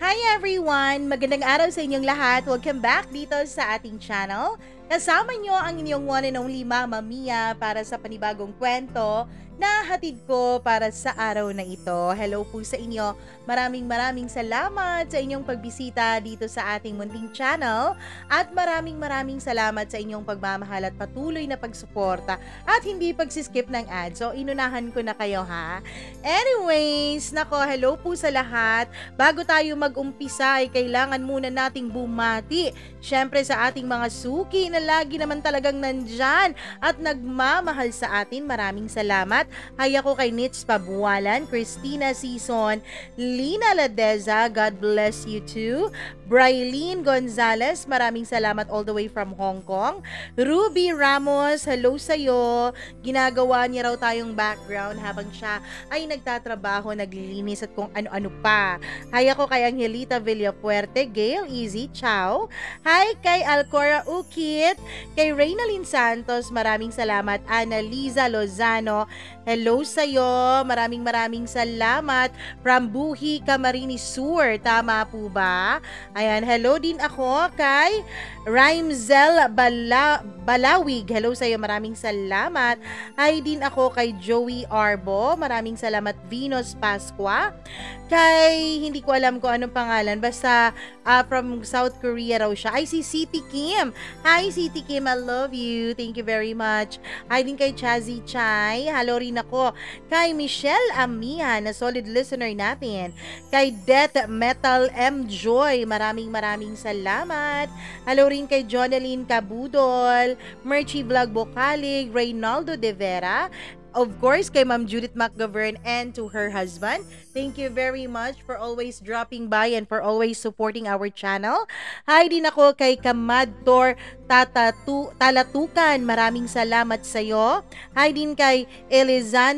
Hi everyone! Magandang araw sa inyong lahat. Welcome back dito sa ating channel. Kasama nyo ang inyong one and only Mama Mia para sa panibagong kwento na hatid ko para sa araw na ito. Hello po sa inyo. Maraming salamat sa inyong pagbisita dito sa ating munting channel at maraming salamat sa inyong pagmamahal at patuloy na pagsuporta at hindi pagsiskip ng ads. So, inunahan ko na kayo ha. Anyways, nako, hello po sa lahat. Bago tayo mag-umpisa ay kailangan muna nating bumati. Syempre sa ating mga suki na lagi naman talagang nandyan at nagmamahal sa atin. Maraming salamat. Hay ako kay Nits Pabualan, Christina Season, Lina Ladeza, God bless you too. Brylene Gonzalez, maraming salamat all the way from Hong Kong. Ruby Ramos, hello sa'yo. Ginagawa niya raw tayong background habang siya ay nagtatrabaho, naglilinis at kung ano-ano pa. Hay ako kay Angelita Villafuerte, Gail Easy, ciao. Hi kay Alcora Ukit, kay Reynalyn Santos, maraming salamat. Annalisa Lozano, hello sa'yo, maraming salamat. From Buhi, Camarines Sur, tama po ba? Ayan, hello din ako kay Rhymzel Balawig, hello sa'yo, maraming salamat. Hi din ako kay Joey Arbo, maraming salamat. Venus Pasqua, kay hindi ko alam kung anong pangalan, basta from South Korea raw siya. Ay, si City Kim. Hi, City Kim, I love you. Thank you very much. Hi din kay Chazzy Chai. Hello rin ako kay Michelle Amia, na solid listener natin. Kay Death Metal M. Joy, maraming salamat. Hello rin kay Jonalyn Cabudol, Merchie Vlog Bocalig, Reynaldo De Vera, of course, kay Ma'am Judith McGovern and to her husband. Thank you very much for always dropping by and for always supporting our channel. Hi din ako kay Kamadtor Talatukan. Maraming salamat sa iyo. Hi din kay Eliza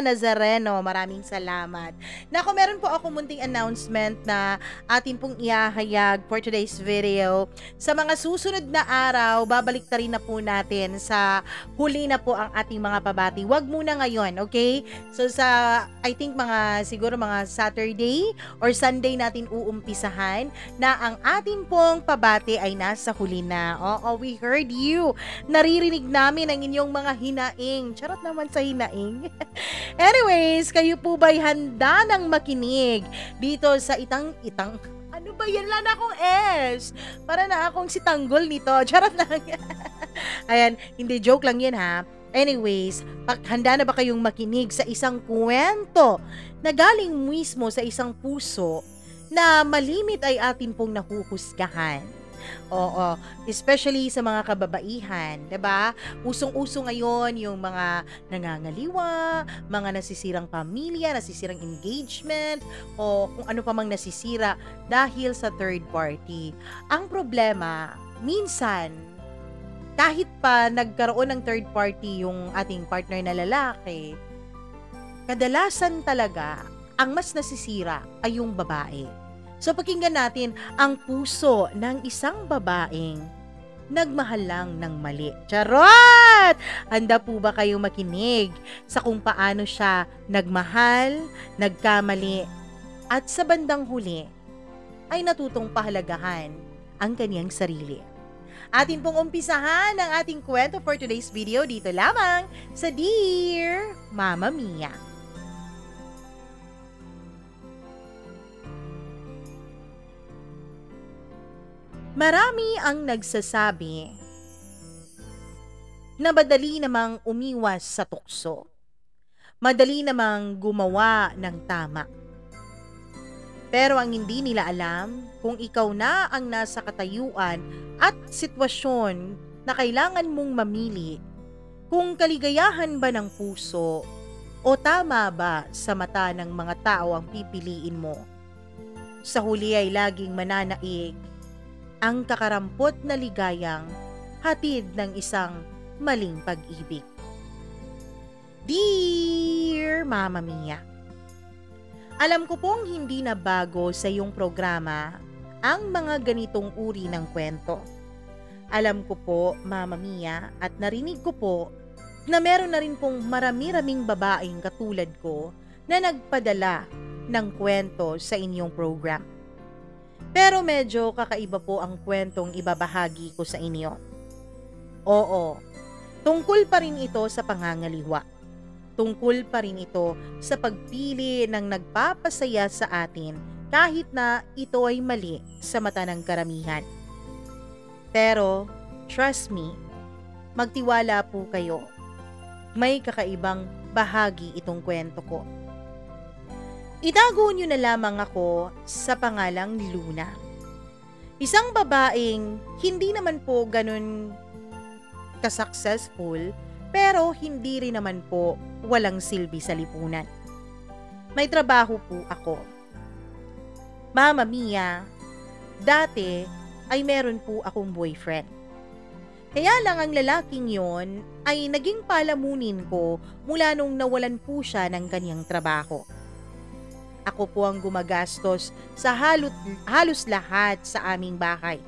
Nazareno. Maraming salamat. Nako, meron po ako munting announcement na atin pong ihahayag for today's video. Sa mga susunod na araw, babalik ta rin na po natin sa huli na po ang ating mga pabati. Wag muna ngayon, okay? So I think siguro mga Saturday or Sunday natin uumpisahan na ang ating pong pabati ay nasa huli na. Oo, we heard you. Naririnig namin ang inyong mga hinaing. Charot naman sa hinaing. Anyways, kayo po ba'y handa ng makinig dito sa itang ano ba yan? Wala na akong S. Para na akong si Tanggol nito. Charot lang. Ayan, hindi, joke lang yan ha. Anyways, handa na ba kayong makinig sa isang kwento na galing mismo sa isang puso na malimit ay atin pong nahuhusgahan? Oo, especially sa mga kababaihan, 'di ba? Usong-uso ngayon yung mga nangangaliwa, mga nasisirang pamilya, nasisirang engagement, o kung ano pa mang nasisira dahil sa third party. Ang problema, minsan kahit pa nagkaroon ng third party yung ating partner na lalaki, kadalasan talaga ang mas nasisira ay yung babae. So pakinggan natin ang puso ng isang babaeng nagmahal lang ng mali. Charot! Handa po ba kayong makinig sa kung paano siya nagmahal, nagkamali, at sa bandang huli ay natutong pahalagahan ang kanyang sarili? Atin pong umpisahan ang ating kwento for today's video dito lamang sa Dear Mama Mia. Marami ang nagsasabi na madali namang umiwas sa tukso. Madali namang gumawa ng tama. Pero ang hindi nila alam, kung ikaw na ang nasa katayuan at sitwasyon na kailangan mong mamili, kung kaligayahan ba ng puso o tama ba sa mata ng mga tao ang pipiliin mo, sa huli ay laging mananaig ang kakarampot na ligayang hatid ng isang maling pag-ibig. Dear Mama Mia, alam ko pong hindi na bago sa iyong programa ang mga ganitong uri ng kwento. Alam ko po, Mama Mia, at narinig ko po na meron na rin pong marami-raming babaeng katulad ko na nagpadala ng kwento sa inyong program. Pero medyo kakaiba po ang kwentong ibabahagi ko sa inyo. Oo, tungkol pa rin ito sa pangangaliwa. Tungkol pa rin ito sa pagpili ng nagpapasaya sa atin kahit na ito ay mali sa mata ng karamihan. Pero, trust me, magtiwala po kayo. May kakaibang bahagi itong kwento ko. Itago niyo na lamang ako sa pangalang Luna. Isang babaeng hindi naman po ganun ka-successful, pero hindi rin naman po walang silbi sa lipunan. May trabaho po ako. Mama Mia, dati ay meron po akong boyfriend. Kaya lang ang lalaking yon ay naging palamunin ko mula nung nawalan po siya ng kanyang trabaho. Ako po ang gumagastos sa halos lahat sa aming bahay.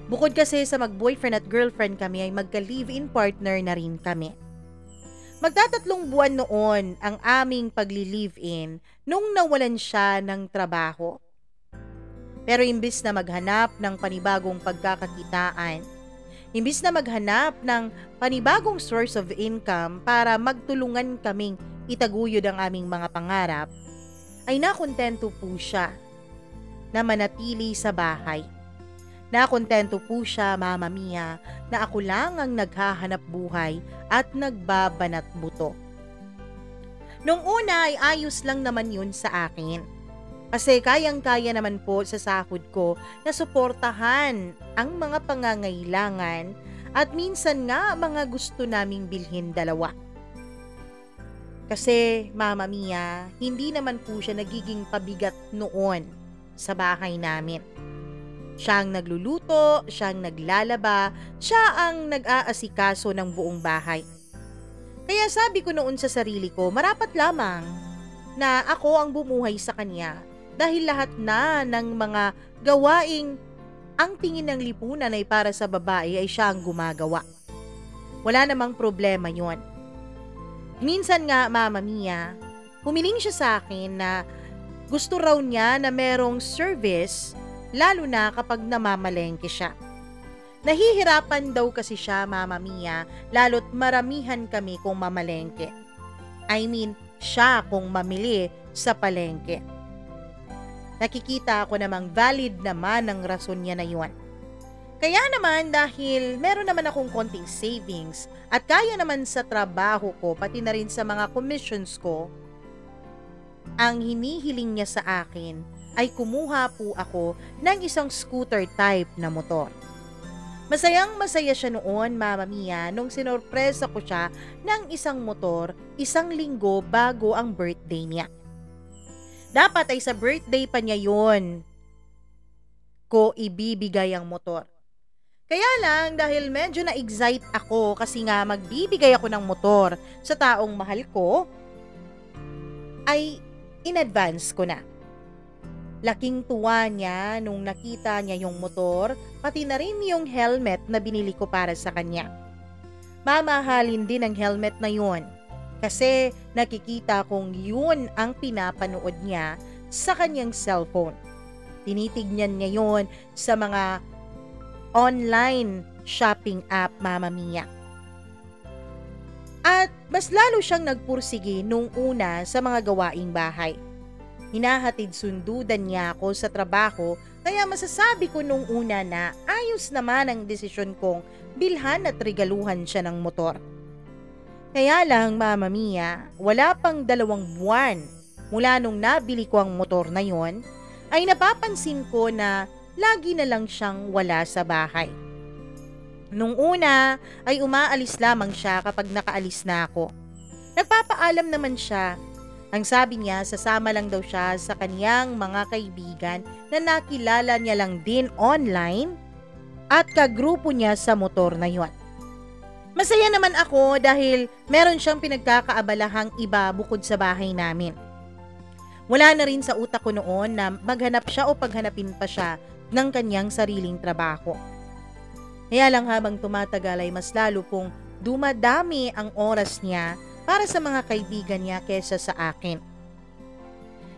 Bukod kasi sa mag-boyfriend at girlfriend kami ay magka-live-in partner na rin kami. Magtatatlong buwan noon ang aming pagli-live-in nung nawalan siya ng trabaho. Pero imbis na maghanap ng panibagong pagkakakitaan, imbis na maghanap ng panibagong source of income para magtulungan kaming itaguyod ang aming mga pangarap, ay nakontento po siya na manatili sa bahay. Nakontento po siya, Mama Mia, na ako lang ang naghahanap buhay at nagbabanat buto. Nung una ay ayos lang naman yun sa akin. Kasi kayang-kaya naman po sa sahod ko na suportahan ang mga pangangailangan at minsan nga mga gusto naming bilhin dalawa. Kasi, Mama Mia, hindi naman po siya nagiging pabigat noon sa bahay namin. Siya ang nagluluto, siya ang naglalaba, siya ang nag-aasikaso ng buong bahay. Kaya sabi ko noon sa sarili ko, marapat lamang na ako ang bumuhay sa kanya dahil lahat na ng mga gawaing ang tingin ng lipunan ay para sa babae ay siya ang gumagawa. Wala namang problema yon. Minsan nga, Mama Mia, humiling siya sa akin na gusto raw niya na merong service lalo na kapag namamalengke siya. Nahihirapan daw kasi siya, Mama Mia, lalo't maramihan kami kung mamalengke. I mean, siya kung mamili sa palengke. Nakikita ko namang valid naman ang rason niya na yun. Kaya naman dahil meron naman akong konting savings at kaya naman sa trabaho ko pati na rin sa mga commissions ko, ang hinihiling niya sa akin ay kumuha po ako ng isang scooter type na motor. Masayang-masaya siya noon, Mama Mia, nung sinorpresa ko siya ng isang motor 1 linggo bago ang birthday niya. Dapat ay sa birthday pa niya yon ko ibibigay ang motor. Kaya lang dahil medyo na-excite ako kasi nga magbibigay ako ng motor sa taong mahal ko, ay in-advance ko na. Laking tuwa niya nung nakita niya yung motor, pati na rin yung helmet na binili ko para sa kanya. Mamahalin din ang helmet na yun kasi nakikita kong yun ang pinapanood niya sa kanyang cellphone. Tinitignan niya yun sa mga online shopping app, Mama Mia. At mas lalo siyang nagpursige nung una sa mga gawaing bahay. Hinahatid sundudan niya ako sa trabaho kaya masasabi ko nung una na ayos naman ang desisyon kong bilhan at regaluhan siya ng motor. Kaya lang, Mama Mia, wala pang 2 buwan mula nung nabili ko ang motor na yon, ay napapansin ko na lagi na lang siyang wala sa bahay. Nung una ay umaalis lamang siya kapag nakaalis na ako. Nagpapaalam naman siya. Ang sabi niya, sasama lang daw siya sa kaniyang mga kaibigan na nakilala niya lang din online at kagrupo niya sa motor na yon. Masaya naman ako dahil meron siyang pinagkakaabalahang iba bukod sa bahay namin. Wala na rin sa utak ko noon na maghanap siya o paghanapin pa siya ng kanyang sariling trabaho. Kaya lang habang tumatagal ay mas lalo pong dumadami ang oras niya para sa mga kaibigan niya kesa sa akin.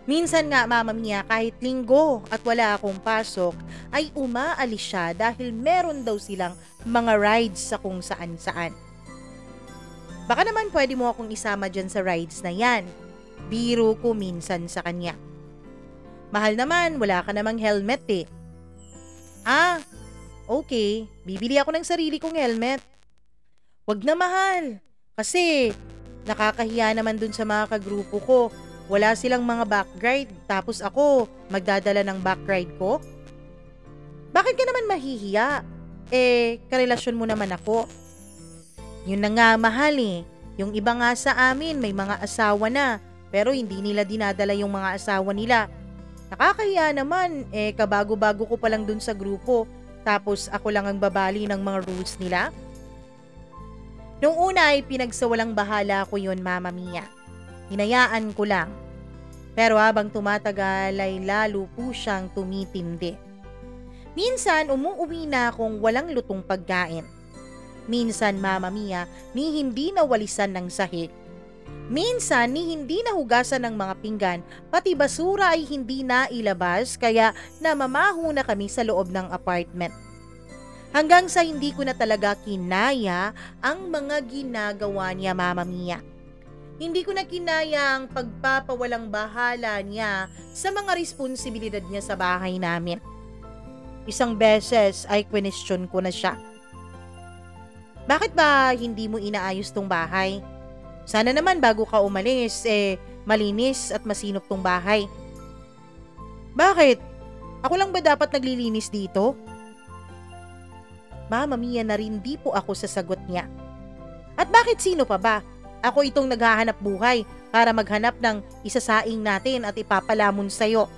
Minsan nga, Mama Mia, kahit linggo at wala akong pasok, ay umaalis siya dahil meron daw silang mga rides sa kung saan-saan. Baka naman pwede mo akong isama dyan sa rides na yan. Biro ko minsan sa kanya. Mahal naman, wala ka namang helmet eh. Ah, okay. Bibili ako ng sarili kong helmet. Wag na mahal. Kasi nakakahiya naman dun sa mga kagrupo ko. Wala silang mga backride, tapos ako magdadala ng backride ko? Bakit ka naman mahihiya? Karelasyon mo naman ako. Yun na nga mahal eh. Yung iba nga sa amin may mga asawa na, pero hindi nila dinadala yung mga asawa nila. Nakakahiya naman, kabago-bago ko pa lang dun sa grupo, tapos ako lang ang babali ng mga rules nila. Nung una ay pinagsawalang bahala ko yun, Mama Mia. Hinayaan ko lang. Pero habang tumatagal ay lalo po siyang tumitindi. Minsan umuuwi na akong walang lutong pagkain. Minsan, Mama Mia, ni hindi nawalisan ng sahig. Minsan ni hindi nahugasan ng mga pinggan, pati basura ay hindi nailabas kaya namamaho na kami sa loob ng apartment. Hanggang sa hindi ko na talaga kinaya ang mga ginagawa niya, Mama Mia. Hindi ko na kinaya ang pagpapawalang bahala niya sa mga responsibilidad niya sa bahay namin. Isang beses ay question ko na siya. Bakit ba hindi mo inaayos tong bahay? Sana naman bago ka umalis, malinis at masinop tong bahay. Bakit? Ako lang ba dapat naglilinis dito? Mama Mia, narindi po ako sa sagot niya. At bakit sino pa ba? Ako itong naghahanap buhay para maghanap ng isasaing natin at ipapalamon sa'yo.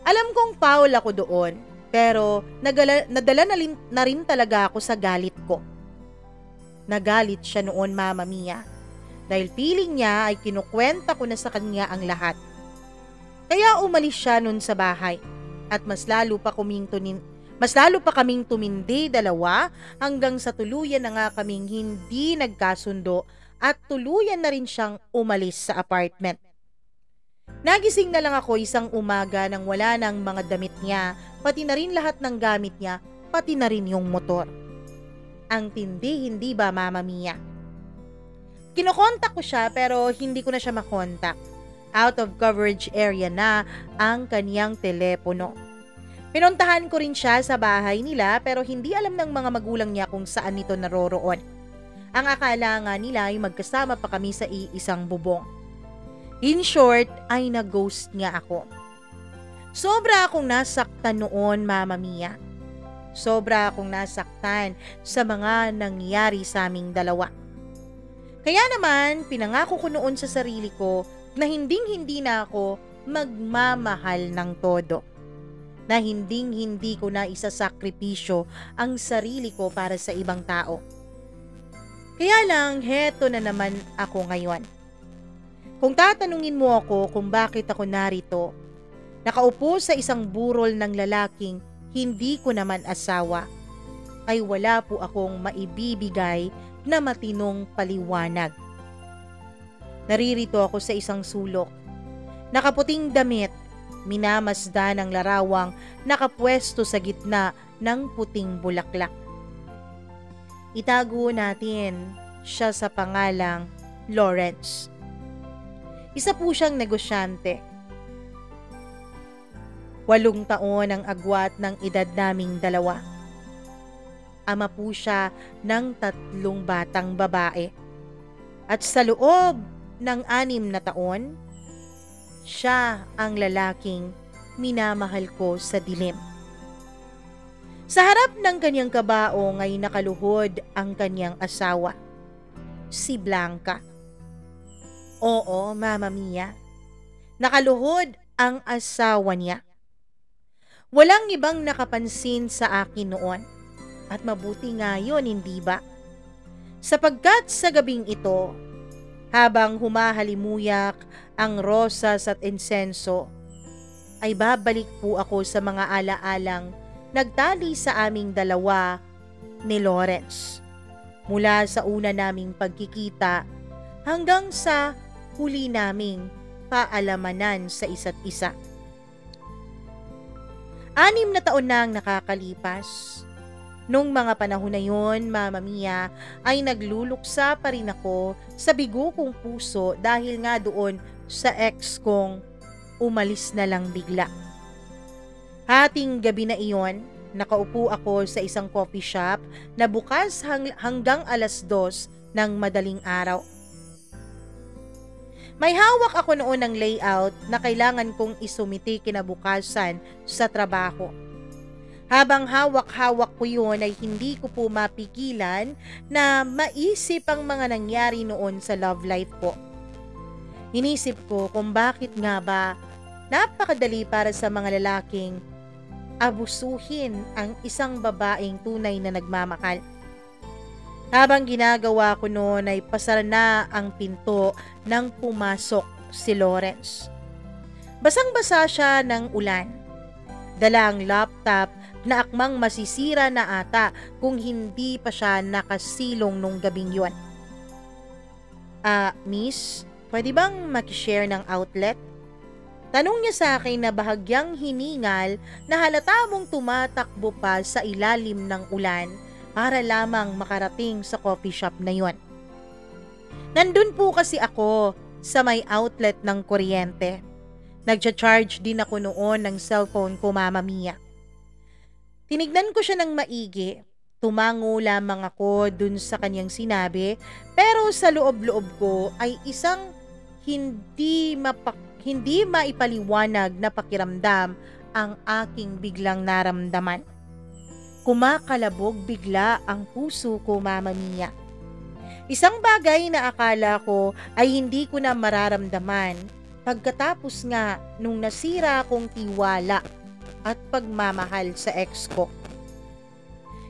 Alam kong foul ako doon, pero nadala na rin talaga ako sa galit ko. Nagalit siya noon, Mama Mia, dahil feeling niya ay kinukwenta ko na sa kanya ang lahat. Kaya umalis siya noon sa bahay at mas lalo pa kaming tumindi dalawa hanggang sa tuluyan na nga kaming hindi nagkasundo at tuluyan na rin siyang umalis sa apartment. Nagising na lang ako isang umaga nang wala ng mga damit niya, pati na rin lahat ng gamit niya, pati na rin yung motor. Ang tindi, hindi ba, Mama Mia? Kinokontak ko siya pero hindi ko na siya makontak. Out of coverage area na ang kaniyang telepono. Pinuntahan ko rin siya sa bahay nila pero hindi alam ng mga magulang niya kung saan nito naroroon. Ang akala nga nila ay magkasama pa kami sa iisang bubong. In short, ay nag-ghost niya ako. Sobra akong nasaktan noon, Mama Mia. Sobra akong nasaktan sa mga nangyari sa aming dalawa. Kaya naman, pinangako ko noon sa sarili ko na hindi na ako magmamahal ng todo. Na hindi ko na isasakripisyo ang sarili ko para sa ibang tao. Kaya lang, heto na naman ako ngayon. Kung tatanungin mo ako kung bakit ako narito, nakaupo sa isang burol ng lalaking hindi ko naman asawa, ay wala po akong maibibigay na matinong paliwanag. Naririto ako sa isang sulok, nakaputing damit, minamasdan ang larawang nakapwesto sa gitna ng puting bulaklak. Itago natin siya sa pangalang Lawrence. Isa po siyang negosyante. 8 taon ang agwat ng edad naming dalawa. Ama po siya ng 3 batang babae. At sa loob ng 6 na taon, siya ang lalaking minamahal ko sa dilim. Sa harap ng kanyang kabaong ay nakaluhod ang kanyang asawa, si Blanca. Oo, Mama Mia, nakaluhod ang asawa niya. Walang ibang nakapansin sa akin noon at mabuti nga yun, hindi ba? Sapagkat sa gabing ito, habang humahalimuyak ang rosas at insenso, ay babalik po ako sa mga alaalang nagtali sa aming dalawa ni Lawrence. Mula sa una naming pagkikita hanggang sa huli naming paalamanan sa isa't isa. 6 na taon na ang nakakalipas. Nung mga panahon na yon, Mama Mia, ay nagluluksa pa rin ako sa bigo kong puso dahil nga doon sa ex kong umalis na lang bigla. Hating gabi na iyon, nakaupo ako sa isang coffee shop na bukas hanggang 2:00 ng madaling araw. May hawak ako noon ng layout na kailangan kong isumiti kinabukasan sa trabaho. Habang hawak-hawak ko yun ay hindi ko po mapigilan na maisip ang mga nangyari noon sa love life ko. Inisip ko kung bakit nga ba napakadali para sa mga lalaking abusuhin ang isang babaeng tunay na nagmamahal. Habang ginagawa ko noon ay pasara na ang pinto nang pumasok si Lawrence. Basang-basa siya ng ulan. Dala ang laptop na akmang masisira na ata kung hindi pa siya nakasilong nung gabing yun. Miss, pwede bang makishare ng outlet? Tanong niya sa akin na bahagyang hiningal na halata mong tumatakbo pa sa ilalim ng ulan para lamang makarating sa coffee shop na yon. Nandun po kasi ako sa may outlet ng kuryente. Nagcha-charge din ako noon ng cellphone ko, Mama Mia. Tinignan ko siya ng maigi. Tumango lamang ako dun sa kanyang sinabi, pero sa loob-loob ko ay isang hindi maipaliwanag na pakiramdam ang aking biglang naramdaman. Kumakalabog bigla ang puso ko, Mama Mia. Isang bagay na akala ko ay hindi ko na mararamdaman pagkatapos nga nung nasira kong tiwala at pagmamahal sa ex ko.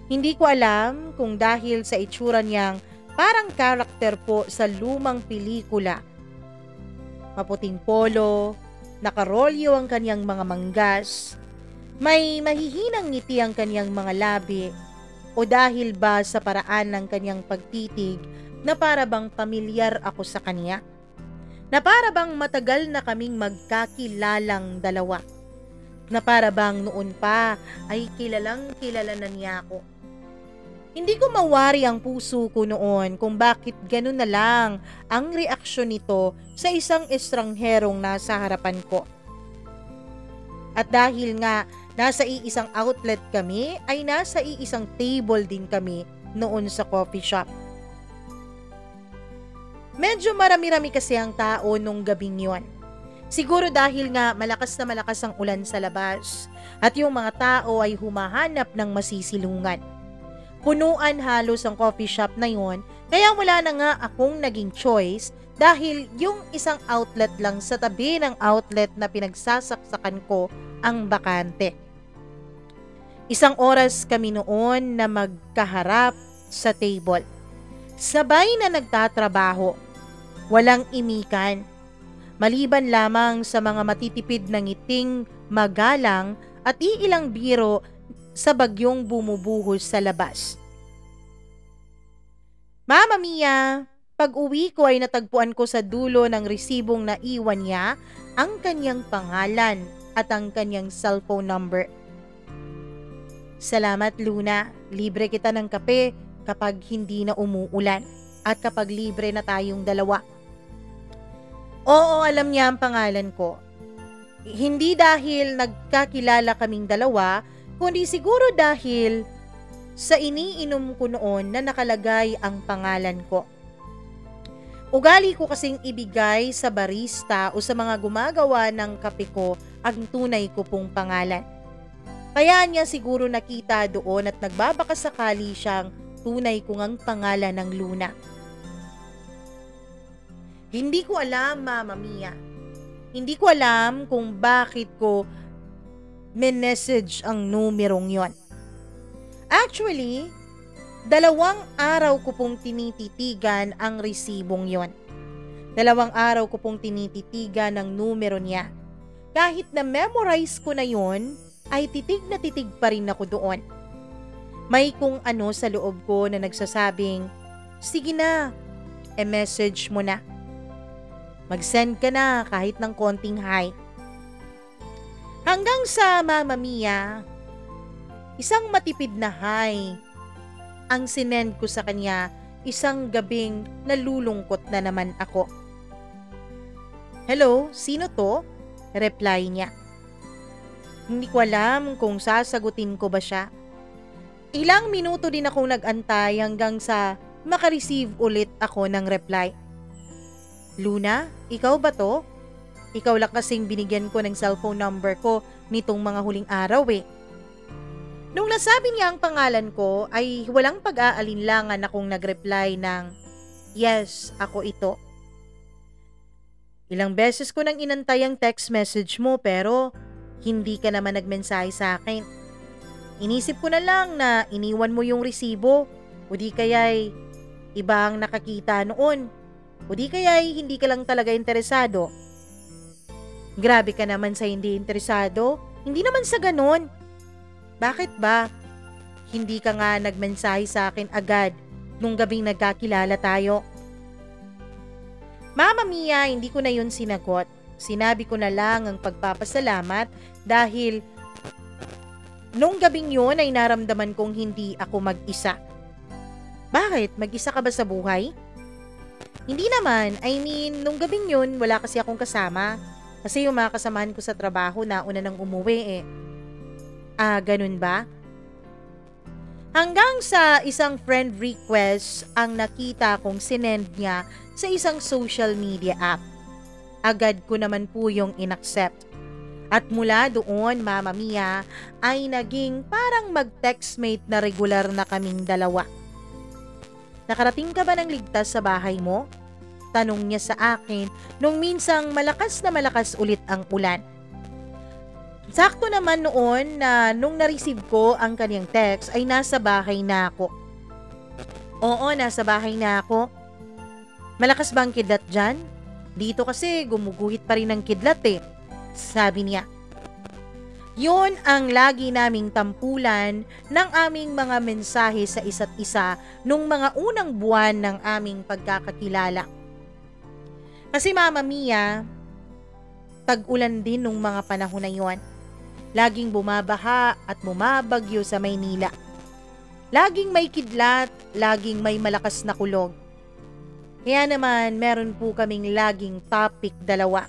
Hindi ko alam kung dahil sa itsura niyang parang karakter po sa lumang pelikula. Maputing polo, nakarolyo ang kanyang mga manggas, may mahihinang ngiti ang kanyang mga labi, o dahil ba sa paraan ng kanyang pagtitig na para bang pamilyar ako sa kanya? Na para bang matagal na kaming magkakilalang dalawa? Na para bang noon pa ay kilalang kilala na niya ako? Hindi ko mawari ang puso ko noon kung bakit ganun na lang ang reaksyon nito sa isang estrangherong nasa harapan ko. At dahil nga nasa iisang outlet kami, ay nasa iisang table din kami noon sa coffee shop. Medyo marami-rami kasi ang tao nung gabing yon. Siguro dahil nga malakas na malakas ang ulan sa labas at yung mga tao ay humahanap ng masisilungan. Punuan halos ang coffee shop na yon, kaya wala na nga akong naging choice dahil yung isang outlet lang sa tabi ng outlet na pinagsasaksakan ko ang bakante. Isang oras kami noon na magkaharap sa table. Sabay na nagtatrabaho. Walang imikan. Maliban lamang sa mga matitipid na ngiting magalang at iilang biro sa bagyong bumubuhos sa labas. Mama Mia, pag-uwi ko ay natagpuan ko sa dulo ng resibong naiwan niya ang kanyang pangalan at ang kanyang cellphone number. Salamat, Luna. Libre kita ng kape kapag hindi na umuulan at kapag libre na tayong dalawa. Oo, alam niya ang pangalan ko. Hindi dahil nagkakilala kaming dalawa, kundi siguro dahil sa iniinom ko noon na nakalagay ang pangalan ko. Ugali ko kasing ibigay sa barista o sa mga gumagawa ng kape ko ang tunay ko pong pangalan. Kaya niya siguro nakita doon at nagbabakasakali siyang tunay kong ang pangalan ng Luna. Hindi ko alam, Mama Mia. Hindi ko alam kung bakit ko minessage ang numerong yon. Actually, 2 araw ko pong tinititigan ang resibong yon. 2 araw ko pong tinititigan ang numero niya. Kahit na memorize ko na yon, ay titig na titig pa rin ako doon. May kung ano sa loob ko na nagsasabing, sige na, e-message mo na. Mag-send ka na kahit ng konting hi. Hanggang sa Mama Mia, isang matipid na hi ang sinend ko sa kanya isang gabing nalulungkot na naman ako. Hello, sino to? Reply niya. Hindi ko alam kung sasagutin ko ba siya. Ilang minuto din akong nag-antay hanggang sa makareceive ulit ako ng reply. Luna, ikaw ba to? Ikaw lang kasing binigyan ko ng cellphone number ko nitong mga huling araw eh. Nung nasabi niya ang pangalan ko ay walang pag-aalinlangan akong nag-reply ng, yes, ako ito. Ilang beses ko nang inantay ang text message mo pero hindi ka naman nagmensahe sa akin. Inisip ko na lang na iniwan mo yung resibo o di kaya'y iba ang nakakita noon o di kaya'y hindi ka lang talaga interesado. Grabe ka naman sa hindi interesado. Hindi naman sa ganun. Bakit ba? Hindi ka nga nagmensahe sa akin agad nung gabing nagkakilala tayo. Mama Mia, hindi ko na yun sinagot. Sinabi ko na lang ang pagpapasalamat dahil nung gabing yun ay naramdaman kong hindi ako mag-isa. Bakit? Mag-isa ka ba sa buhay? Hindi naman. I mean, nung gabing yun, wala kasi akong kasama. Kasi yung mga kasamahan ko sa trabaho na una nang umuwi eh. Ganun ba? Hanggang sa isang friend request ang nakita kong sinend niya sa isang social media app. Agad ko naman po yung inaccept. At mula doon, Mama Mia, ay naging parang mag-textmate na regular na kaming dalawa. Nakarating ka ba ng ligtas sa bahay mo? Tanong niya sa akin nung minsang malakas na malakas ulit ang ulan. Sakto naman noon na nung na-receive ko ang kanyang text ay nasa bahay na ako. Oo, nasa bahay na ako. Malakas ba ang kidlat dyan? Dito kasi gumuguhit pa rin ang kidlat eh, sabi niya. Yun ang lagi naming tampulan ng aming mga mensahe sa isa't isa nung mga unang buwan ng aming pagkakakilala. Kasi Mama Mia, tag-ulan din nung mga panahon na yon. Laging bumabaha at bumabagyo sa Maynila. Laging may kidlat, laging may malakas na kulog. Kaya naman meron po kaming laging topic dalawa.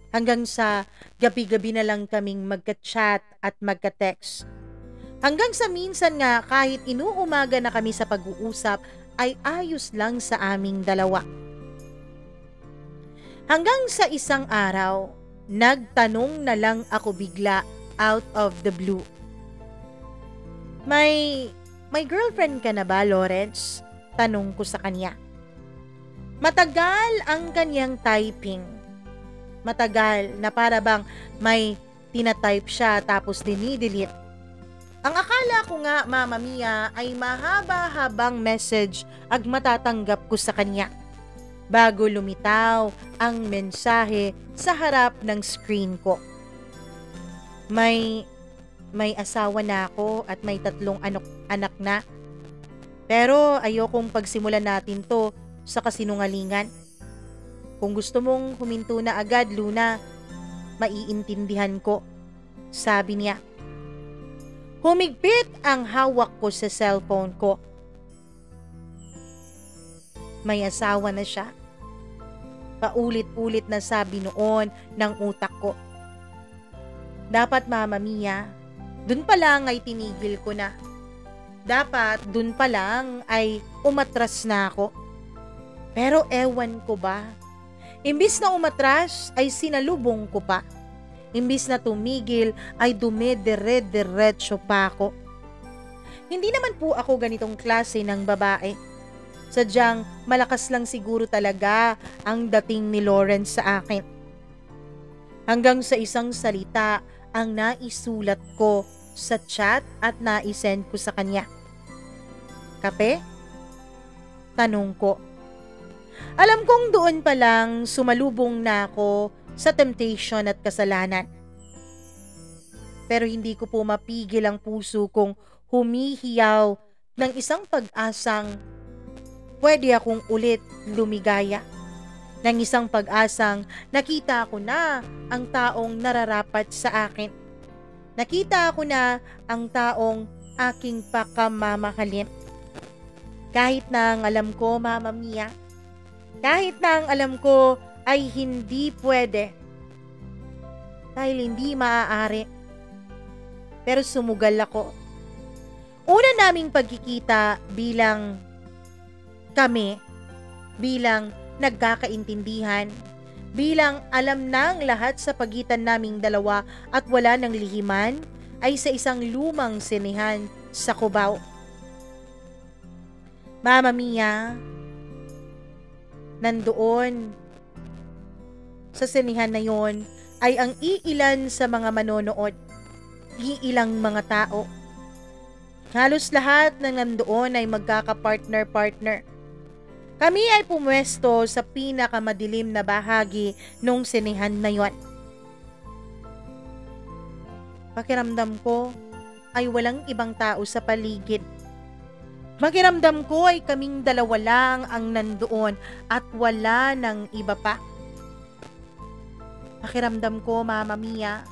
Hanggang sa gabi-gabi na lang kaming magka-chat at magka-text. Hanggang sa minsan nga kahit inuumaga na kami sa pag-uusap ay ayos lang sa aming dalawa. Hanggang sa isang araw, nagtanong na lang ako bigla out of the blue. May girlfriend ka na ba, Lawrence? Tanong ko sa kanya. Matagal ang kanyang typing. Matagal na para bang may tinatype siya tapos dinidelete. Ang akala ko nga, Mama Mia, ay mahaba-habang message ang matatanggap ko sa kanya bago lumitaw ang mensahe sa harap ng screen ko. May asawa na ako at may 3 anak na. Pero ayokong pagsimulan natin to sa kasinungalingan. Kung gusto mong huminto na agad, Luna, maiintindihan ko, sabi niya. Humigpit ang hawak ko sa cellphone ko. May asawa na siya. Paulit-ulit na sabi noon ng utak ko. Dapat, Mama Mia, dun pa lang ay tinigil ko na. Dapat dun pa lang ay umatras na ako. Pero ewan ko ba, imbis na umatras ay sinalubong ko pa. Imbis na tumigil ay dumedere-derecho pa ako. Hindi naman po ako ganitong klase ng babae. Sadyang malakas lang siguro talaga ang dating ni Lawrence sa akin. Hanggang sa isang salita ang naisulat ko sa chat at naisend ko sa kanya. Kape? Tanong ko. Alam kong doon pa lang sumalubong na ako sa temptation at kasalanan. Pero hindi ko po mapigil ang puso kong humihiyaw ng isang pag-asang pwede akong ulit lumigaya. ng isang pag-asang nakita ko na ang taong nararapat sa akin. Nakita ko na ang taong aking pakamamahalin. Kahit na ang alam ko, Mama Mia, kahit na ang alam ko ay hindi pwede, dahil hindi maaari, pero sumugal ako. Una naming pagkikita bilang kami, bilang nagkakaintindihan, bilang alam ng lahat sa pagitan naming dalawa at wala ng lihiman, ay sa isang lumang sinehan sa Cubao. Mama Mia, nandoon sa sinehan na yon ay ang iilan sa mga manonood, iilang mga tao. Halos lahat ng nandoon ay magkaka-partner-partner. Kami ay pumwesto sa pinakamadilim na bahagi nung sinehan na yon. Pakiramdam ko ay walang ibang tao sa paligid. Pakiramdam ko ay kaming dalawa lang ang nandoon at wala ng iba pa. Pakiramdam ko, Mama Mia,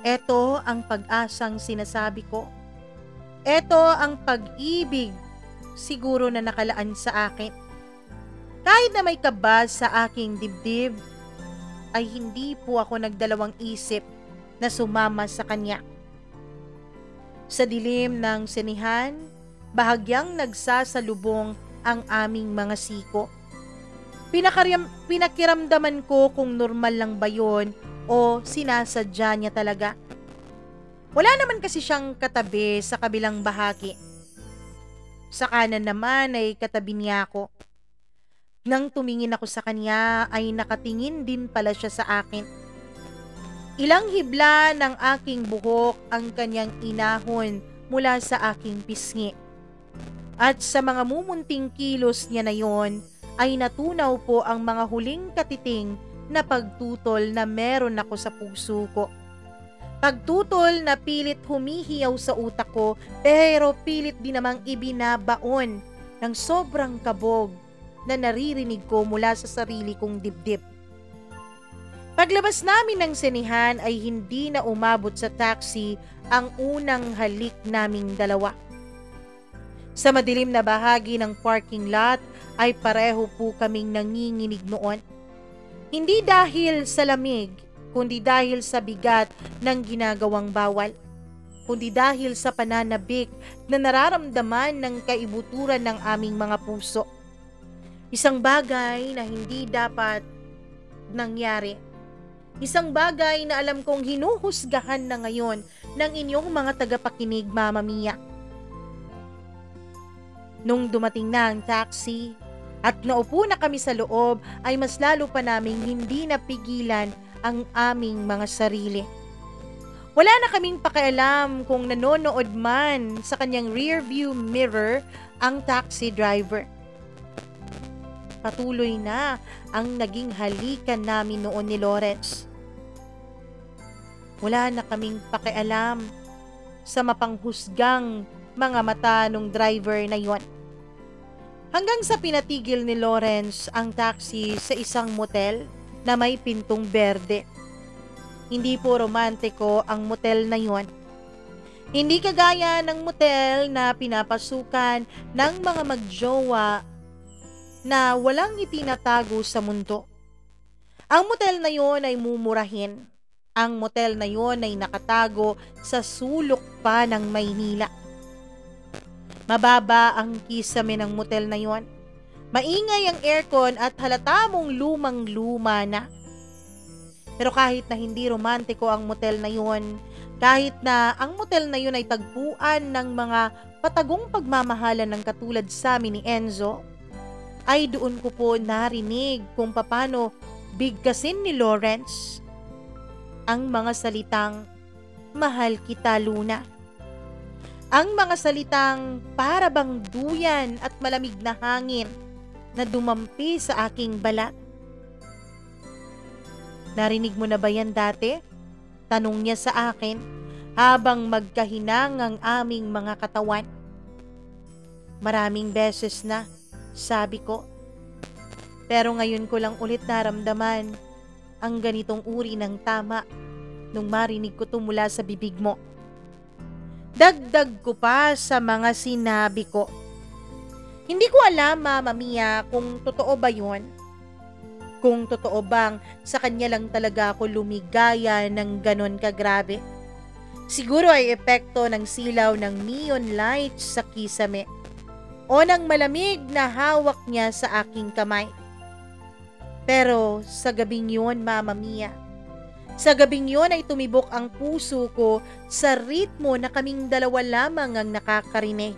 eto ang pag-asang sinasabi ko. Eto ang pag-ibig siguro na nakalaan sa akin. Kahit na may kaba sa aking dibdib, ay hindi po ako nagdalawang isip na sumama sa kanya. Sa dilim ng sinehan, bahagyang nagsasalubong ang aming mga siko. Pinakiramdaman ko kung normal lang ba yun o sinasadya niya talaga. Wala naman kasi siyang katabi sa kabilang bahagi. Sa kanan naman ay katabi niya ako. Nang tumingin ako sa kanya ay nakatingin din pala siya sa akin. Ilang hibla ng aking buhok ang kanyang inahon mula sa aking pisngi. At sa mga mumunting kilos niya na yon ay natunaw po ang mga huling katiting na pagtutol na meron ako sa puso ko. Pagtutol na pilit humihiyaw sa utak ko pero pilit din namang ibinabaon ng sobrang kabog na naririnig ko mula sa sarili kong dibdib. Paglabas namin ng sinehan ay hindi na umabot sa taxi ang unang halik naming dalawa. Sa madilim na bahagi ng parking lot ay pareho po kaming nanginginig noon. Hindi dahil sa lamig, kundi dahil sa bigat ng ginagawang bawal. Kundi dahil sa pananabik na nararamdaman ng kaibuturan ng aming mga puso. Isang bagay na hindi dapat nangyari. Isang bagay na alam kong hinuhusgahan na ngayon ng inyong mga tagapakinig, Mama Mia. Nung dumating na ang taxi at naupo na kami sa loob ay mas lalo pa naming hindi napigilan ang aming mga sarili. Wala na kaming pakialam kung nanonood man sa kanyang rearview mirror ang taxi driver. Patuloy na ang naging halikan namin noon ni Lawrence. Wala na kaming pakialam sa mapanghusgang mga mata ng driver na yon. Hanggang sa pinatigil ni Lawrence ang taxi sa isang motel na may pintong berde. Hindi po romantiko ang motel na yon. Hindi kagaya ng motel na pinapasukan ng mga magjowa na walang itinatago sa mundo. Ang motel na yon ay mumurahin. Ang motel na yon ay nakatago sa sulok pa ng Maynila. Mababa ang kisame ng motel na yon. Maingay ang aircon at halata mong lumang-luma na. Pero kahit na hindi romantiko ang motel na yon, kahit na ang motel na yon ay tagpuan ng mga patagong pagmamahalan ng katulad sa amin ni Enzo, ay doon ko po narinig kung paano bigkasin ni Lawrence ang mga salitang "Mahal kita, Luna." Ang mga salitang para bang duyan at malamig na hangin na dumampi sa aking balat. Narinig mo na ba yan dati? Tanong niya sa akin habang magkahinang ang aming mga katawan. Maraming beses na, sabi ko. Pero ngayon ko lang ulit naramdaman ang ganitong uri ng tama nung marinig ko to mula sa bibig mo. Dagdag ko pa sa mga sinabi ko. Hindi ko alam, Mama Mia, kung totoo ba yun. Kung totoo bang sa kanya lang talaga ako lumigaya ng ganon kagrabe. Siguro ay epekto ng silaw ng neon lights sa kisame o ng malamig na hawak niya sa aking kamay. Pero sa gabing yun, Mama Mia, sa gabing yun ay tumibok ang puso ko sa ritmo na kaming dalawa lamang ang nakakarinig.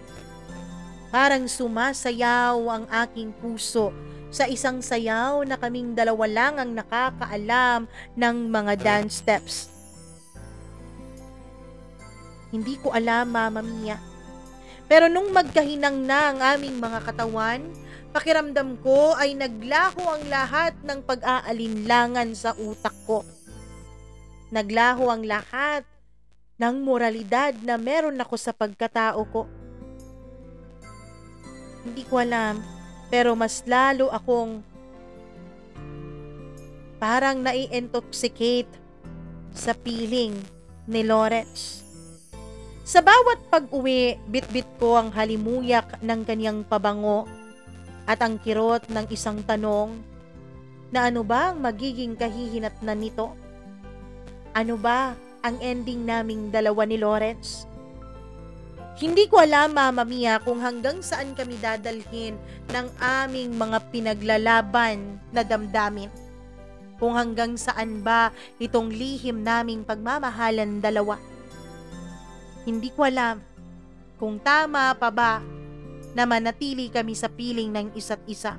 Parang sumasayaw ang aking puso sa isang sayaw na kaming dalawa lang ang nakakaalam ng mga dance steps. Hindi ko alam, Mama Mia. Pero nung magkahinang na ang aming mga katawan, pakiramdam ko ay naglaho ang lahat ng pag-aalinlangan sa utak ko. Naglaho ang lahat ng moralidad na meron ako sa pagkatao ko. Hindi ko alam, pero mas lalo akong parang nai-intoxicate sa piling ni Lawrence. Sa bawat pag-uwi, bitbit ko ang halimuyak ng kanyang pabango at ang kirot ng isang tanong na ano ba ang magiging kahihinatnan nito? Ano ba ang ending naming dalawa ni Lawrence? Hindi ko alam, Mama Mia, kung hanggang saan kami dadalhin ng aming mga pinaglalaban na damdamin. Kung hanggang saan ba itong lihim naming pagmamahalan dalawa. Hindi ko alam kung tama pa ba na manatili kami sa piling ng isa't isa.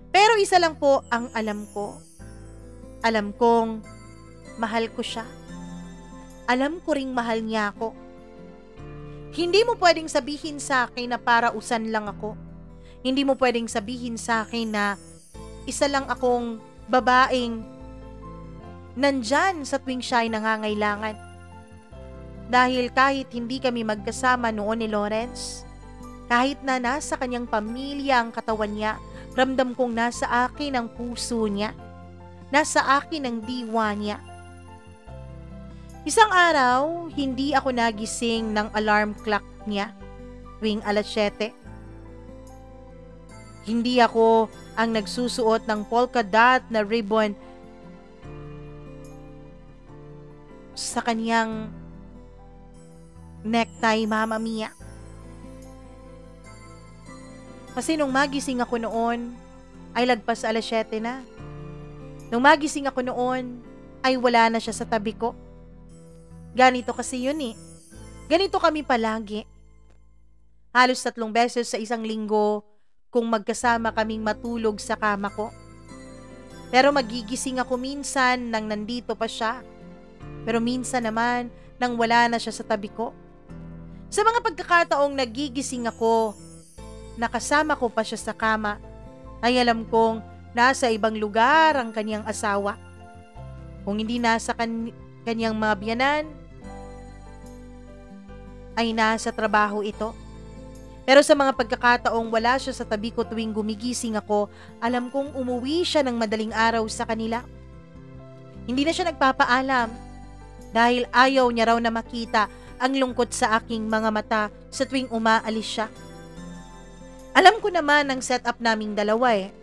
Pero isa lang po ang alam ko. Alam kong mahal ko siya. Alam ko ring mahal niya ako. Hindi mo pwedeng sabihin sa akin na parausan lang ako. Hindi mo pwedeng sabihin sa akin na isa lang akong babaeng nandyan sa tuwing siya ay nangangailangan. Dahil kahit hindi kami magkasama noon ni Lawrence, kahit na nasa kanyang pamilya ang katawan niya, ramdam kong nasa akin ang puso niya. Nasa akin ang diwa niya. Isang araw, hindi ako nagising ng alarm clock niya tuwing 7:00. Hindi ako ang nagsusuot ng polka dot na ribbon sa kanyang necktie, Mama Mia. Kasi nung magising ako noon, ay lagpas 7:00 na. Nung magising ako noon, ay wala na siya sa tabi ko. Ganito kasi yun eh. Ganito kami palagi. Halos 3 beses sa isang linggo kung magkasama kaming matulog sa kama ko. Pero magigising ako minsan nang nandito pa siya. Pero minsan naman nang wala na siya sa tabi ko. Sa mga pagkakataong nagigising ako, nakasama ko pa siya sa kama, ay alam kong nasa ibang lugar ang kanyang asawa. Kung hindi nasa kanyang mga biyanan, ay nasa trabaho ito. Pero sa mga pagkakataong wala siya sa tabi ko tuwing gumigising ako, alam kong umuwi siya ng madaling araw sa kanila. Hindi na siya nagpapaalam dahil ayaw niya raw na makita ang lungkot sa aking mga mata sa tuwing umaalis siya. Alam ko naman ang setup naming dalawa eh.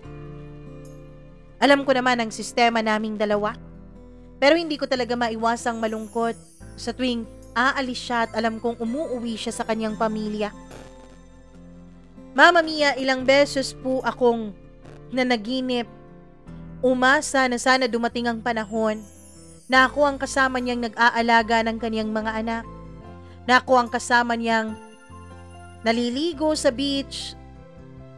Alam ko naman ang sistema naming dalawa. Pero hindi ko talaga maiwasang malungkot sa tuwing aalis siya at alam kong umuuwi siya sa kanyang pamilya. Mama Mia, ilang beses po akong nanaginip, umasa na sana dumating ang panahon na ako ang kasama niyang nag-aalaga ng kanyang mga anak, na ako ang kasama niyang naliligo sa beach,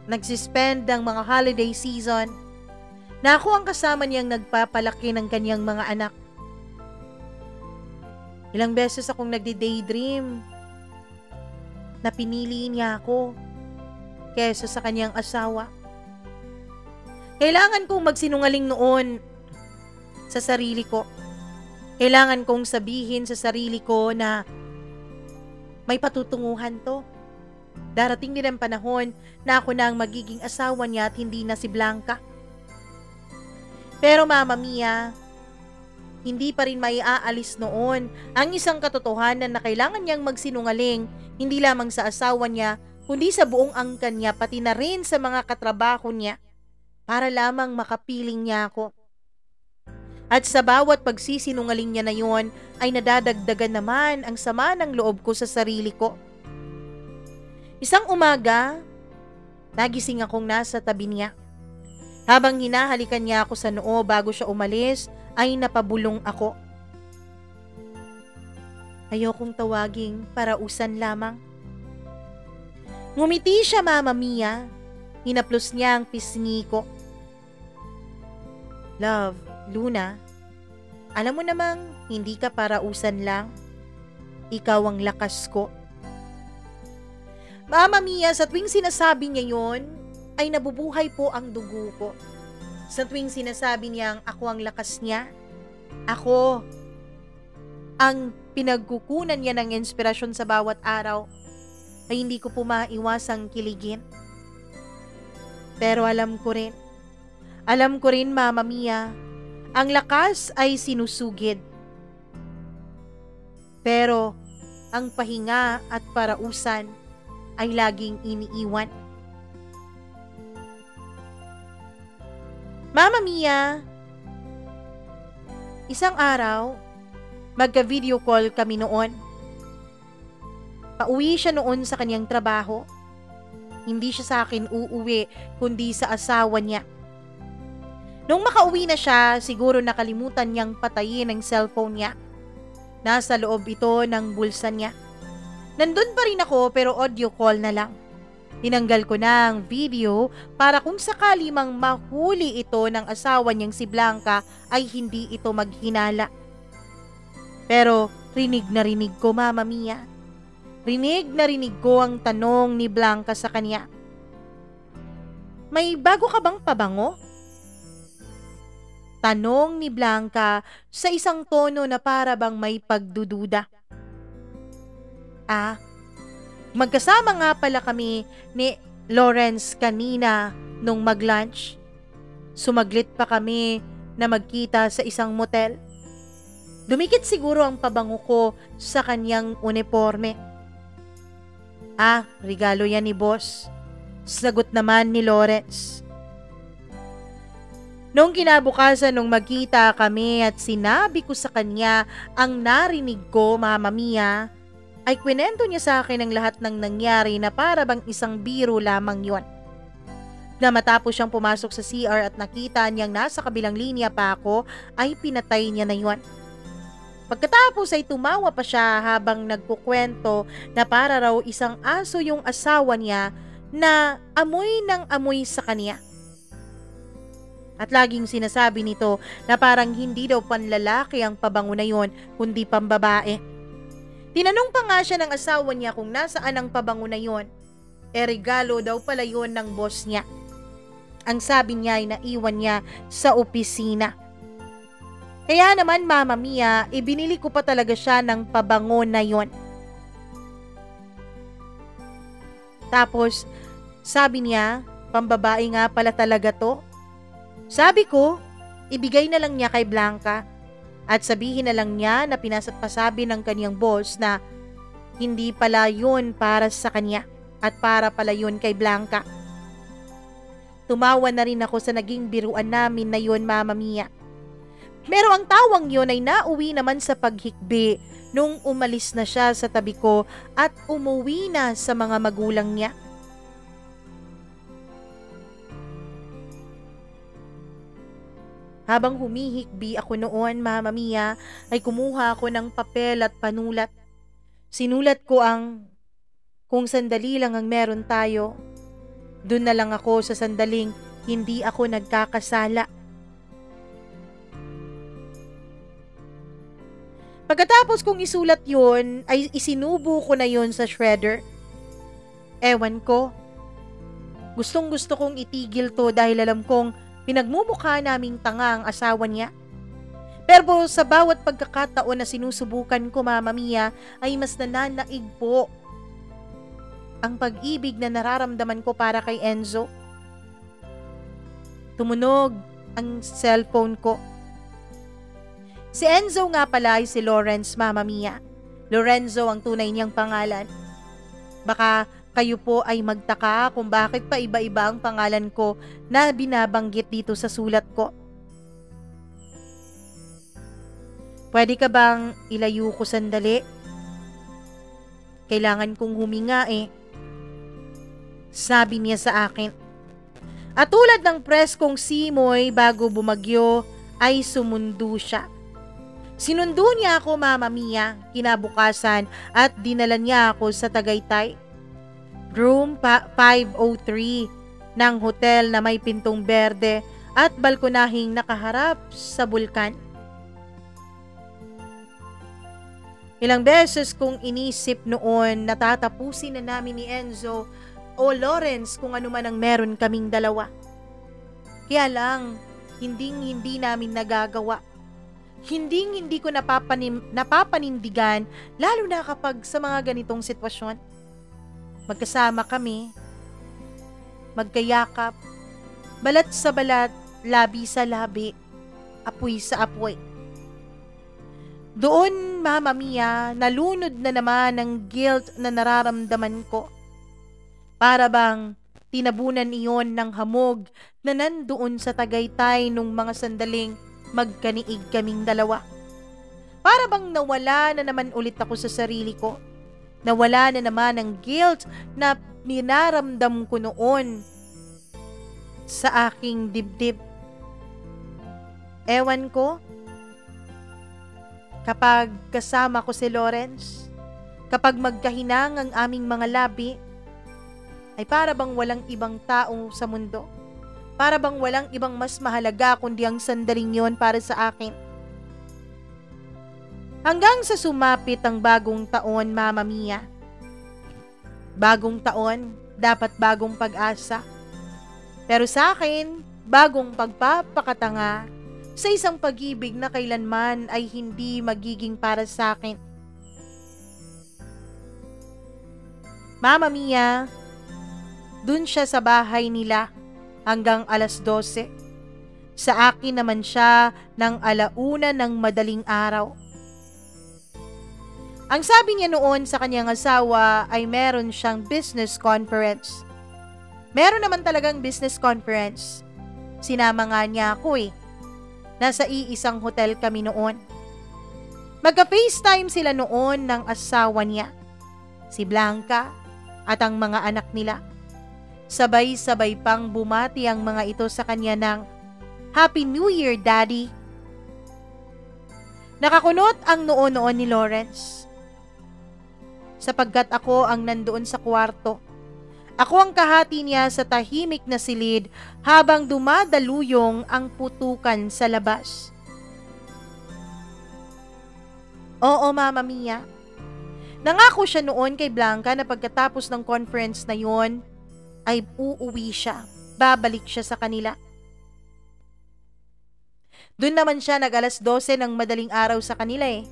nagsispend ng mga holiday season, na ako ang kasama niyang nagpapalaki ng kanyang mga anak. Ilang beses akong nagdi-daydream na pinili niya ako kaysa sa kanyang asawa. Kailangan kong magsinungaling noon sa sarili ko. Kailangan kong sabihin sa sarili ko na may patutunguhan to. Darating din ang panahon na ako na ang magiging asawa niya at hindi na si Blanca. Pero Mama Mia, hindi pa rin maiaalis noon ang isang katotohanan na kailangan niyang magsinungaling hindi lamang sa asawa niya kundi sa buong angkan niya pati na rin sa mga katrabaho niya para lamang makapiling niya ako. At sa bawat pagsisinungaling niya na yon ay nadadagdagan naman ang sama ng loob ko sa sarili ko. Isang umaga, nagising akong nasa tabi niya. Habang hinahalikan niya ako sa noo bago siya umalis, ay napabulong ako. Ayokong tawaging parausan lamang. Ngumiti siya, Mama Mia. Hinaplos niya ang pisngi ko. Love, Luna, alam mo namang hindi ka parausan lang. Ikaw ang lakas ko. Mama Mia, sa tuwing sinasabi niya yon, ay nabubuhay po ang dugo ko. Sa tuwing sinasabi niyang ako ang lakas niya, ako ang pinagkukunan niya ng inspirasyon sa bawat araw, ay hindi ko po maiwasang kiligin. Pero alam ko rin Mama Mia, ang lakas ay sinusugid. Pero ang pahinga at parausan ay laging iniiwan. Mama Mia, isang araw, magka-video call kami noon. Pauwi siya noon sa kanyang trabaho. Hindi siya sa akin uuwi, kundi sa asawa niya. Nung makauwi na siya, siguro nakalimutan niyang patayin ang cellphone niya. Nasa loob ito ng bulsa niya. Nandun pa rin ako pero audio call na lang. Tinanggal ko na ang video para kung sakali mang mahuli ito ng asawa niyang si Blanca ay hindi ito maghinala. Pero rinig na rinig ko, Mama Mia. Rinig na rinig ko ang tanong ni Blanca sa kanya. May bago ka bang pabango? Tanong ni Blanca sa isang tono na para bang may pagdududa. Magkasama nga pala kami ni Lawrence kanina nung mag-lunch. Sumaglit pa kami na magkita sa isang motel. Dumikit siguro ang pabango ko sa kanyang uniforme. Regalo yan ni boss. Sagot naman ni Lawrence. Noong kinabukasan nung magkita kami at sinabi ko sa kanya ang narinig ko, Mama Mia, ay kwento niya sa akin ang lahat ng nangyari na para bang isang biro lamang yon. Na matapos siyang pumasok sa CR at nakita niyang nasa kabilang linya pa ako, ay pinatay niya na yon. Pagkatapos ay tumawa pa siya habang nagkukwento na para raw isang aso yung asawa niya na amoy ng amoy sa kanya. At laging sinasabi nito na parang hindi daw panlalaki ang pabango na yon kundi pambabae. Tinanong pa nga siya ng asawa niya kung nasaan ang pabango na yon. Regalo daw pala yon ng boss niya. Ang sabi niya ay naiwan niya sa opisina. Kaya naman Mama Mia, ibinili ko pa talaga siya ng pabango na yon. Tapos, sabi niya, pambabae nga pala talaga to. Sabi ko, ibigay na lang niya kay Blanca. At sabihin na lang niya na pinasapasabi ng kanyang boss na hindi pala yun para sa kanya at para pala yun kay Blanca. Tumawa na rin ako sa naging biruan namin na yun, Mama Mia. Pero ang tawang yun ay nauwi naman sa paghikbi nung umalis na siya sa tabi ko at umuwi na sa mga magulang niya. Habang humihikbi ako noon, Mama Mia, ay kumuha ako ng papel at panulat. Sinulat ko ang kung sandali lang ang meron tayo. Doon na lang ako sa sandaling hindi ako nagkakasala. Pagkatapos kong isulat yun, ay isinubo ko na yun sa shredder. Ewan ko. Gustong gusto kong itigil to dahil alam kong pinagmumukha naming tanga ang asawa niya. Pero sa bawat pagkakataon na sinusubukan ko, Mama Mia, ay mas nananaig po ang pag-ibig na nararamdaman ko para kay Enzo. Tumunog ang cellphone ko. Si Enzo nga pala ay si Lawrence, Mama Mia. Lorenzo ang tunay niyang pangalan. Baka kayo po ay magtaka kung bakit pa iba-iba ang pangalan ko na binabanggit dito sa sulat ko. Pwede ka bang ilayo ko sandali? Kailangan kong huminga eh. Sabi niya sa akin. At tulad ng preskong simoy bago bumagyo ay sumundo siya. Sinundo niya ako, Mama Mia, kinabukasan at dinala niya ako sa Tagaytay. Room 503 ng hotel na may pintong berde at balkonahing nakaharap sa bulkan. Ilang beses kong inisip noon na tatapusin na namin ni Enzo o Lawrence kung ano man ang meron kaming dalawa. Kaya lang, hindi namin nagagawa. Hindi ko napapanindigan lalo na kapag sa mga ganitong sitwasyon. Magkasama kami, magkayakap, balat sa balat, labi sa labi, apoy sa apoy. Doon, Mama Mia, nalunod na naman ang guilt na nararamdaman ko. Para bang tinabunan iyon ng hamog na nandoon sa Tagaytay nung mga sandaling magkaniig kaming dalawa. Para bang nawala na naman ulit ako sa sarili ko. Nawala na naman ang guilt na ninaramdam ko noon sa aking dibdib. Ewan ko, kapag kasama ko si Lawrence, kapag magkahinang ang aming mga labi, ay para bang walang ibang tao sa mundo. Para bang walang ibang mas mahalaga kundi ang sandaling yon para sa akin. Hanggang sa sumapit ang bagong taon, Mama Mia. Bagong taon, dapat bagong pag-asa. Pero sa akin, bagong pagpapakatanga sa isang pag-ibig na kailanman ay hindi magiging para sa akin. Mama Mia, dun siya sa bahay nila hanggang alas 12. Sa akin naman siya ng 1:00 ng madaling araw. Ang sabi niya noon sa kanyang asawa ay meron siyang business conference. Meron naman talagang business conference. Sinama nga niya ako eh. Nasa iisang hotel kami noon. Magka-FaceTime sila noon ng asawa niya, si Blanca at ang mga anak nila. Sabay-sabay pang bumati ang mga ito sa kanya ng Happy New Year, Daddy. Nakakunot ang noo-noon ni Lawrence. Sapagkat ako ang nandoon sa kwarto. Ako ang kahati niya sa tahimik na silid habang dumadaluyong ang putukan sa labas. Oo, Mama Mia. Nangako siya noon kay Blanca na pagkatapos ng conference na yon, ay uuwi siya, babalik siya sa kanila. Doon naman siya nag-alas 12 ng madaling araw sa kanila eh.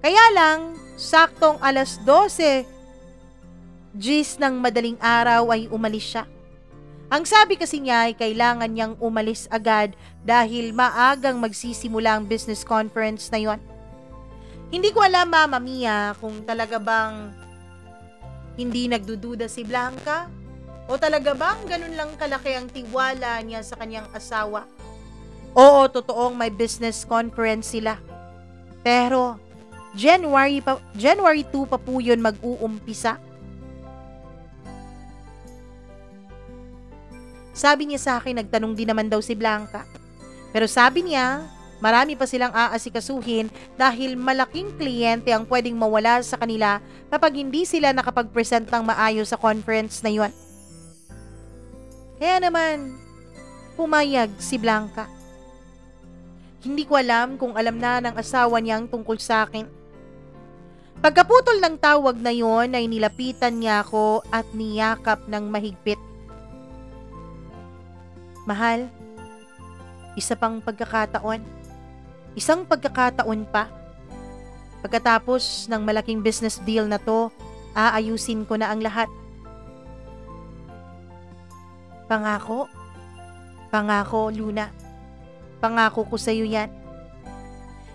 Kaya lang, saktong alas 12, Gis ng madaling araw ay umalis siya. Ang sabi kasi niya ay kailangan niyang umalis agad dahil maagang magsisimula ang business conference na yon. Hindi ko alam, Mama Mia, kung talaga bang hindi nagdududa si Blanca o talaga bang ganun lang kalaki ang tiwala niya sa kanyang asawa. Oo, totoong may business conference sila. Pero January 2 pa po yun mag-uumpisa. Sabi niya sa akin, nagtanong din naman daw si Blanca. Pero sabi niya, marami pa silang aasikasuhin dahil malaking kliyente ang pwedeng mawala sa kanila kapag hindi sila nakapag-present ng maayos sa conference na yon. Kaya naman, pumayag si Blanca. Hindi ko alam kung alam na ng asawa niyang tungkol sa akin. Pagkaputol ng tawag na yon ay nilapitan niya ako at niyakap ng mahigpit. Mahal, isa pang pagkakataon. Isang pagkakataon pa. Pagkatapos ng malaking business deal na to, aayusin ko na ang lahat. Pangako, Luna. Pangako ko sa'yo yan.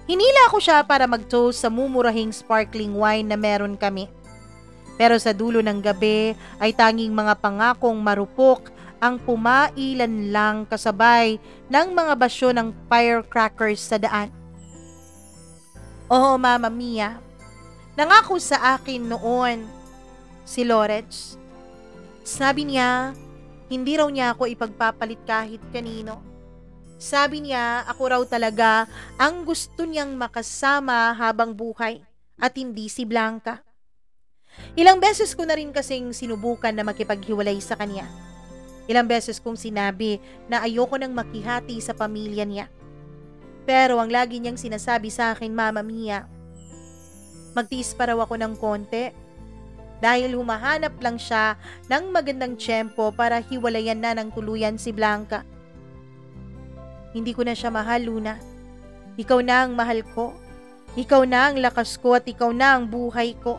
Hinila ko siya para mag-toast sa mumurahing sparkling wine na meron kami. Pero sa dulo ng gabi ay tanging mga pangakong marupok ang pumailan lang kasabay ng mga basyo ng firecrackers sa daan. Oo, Mama Mia, nangako sa akin noon si Lawrence. Sabi niya, hindi raw niya ako ipagpapalit kahit kanino. Sabi niya, ako raw talaga ang gusto niyang makasama habang buhay at hindi si Blanca. Ilang beses ko na rin kasing sinubukan na makipaghiwalay sa kanya. Ilang beses kong sinabi na ayoko nang makihati sa pamilya niya. Pero ang lagi niyang sinasabi sa akin, Mama Mia, magtiis pa raw ako ng konti dahil humahanap lang siya ng magandang tiyempo para hiwalayan na ng tuluyan si Blanca. Hindi ko na siya mahal, Luna. Ikaw na ang mahal ko. Ikaw na ang lakas ko at ikaw na ang buhay ko.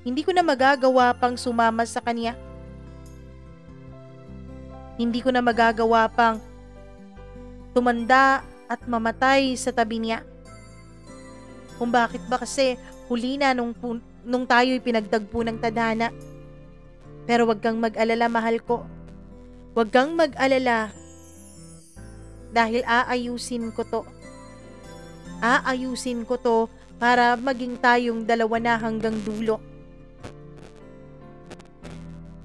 Hindi ko na magagawa pang sumama sa kanya. Hindi ko na magagawa pang tumanda at mamatay sa tabi niya. Kung bakit ba kasi huli na nung tayo'y pinagtagpo ng tadhana. Pero wag kang mag-alala, mahal ko. Wag kang mag-alala. Dahil aayusin ko to. Aayusin ko to para maging tayong dalawa na hanggang dulo.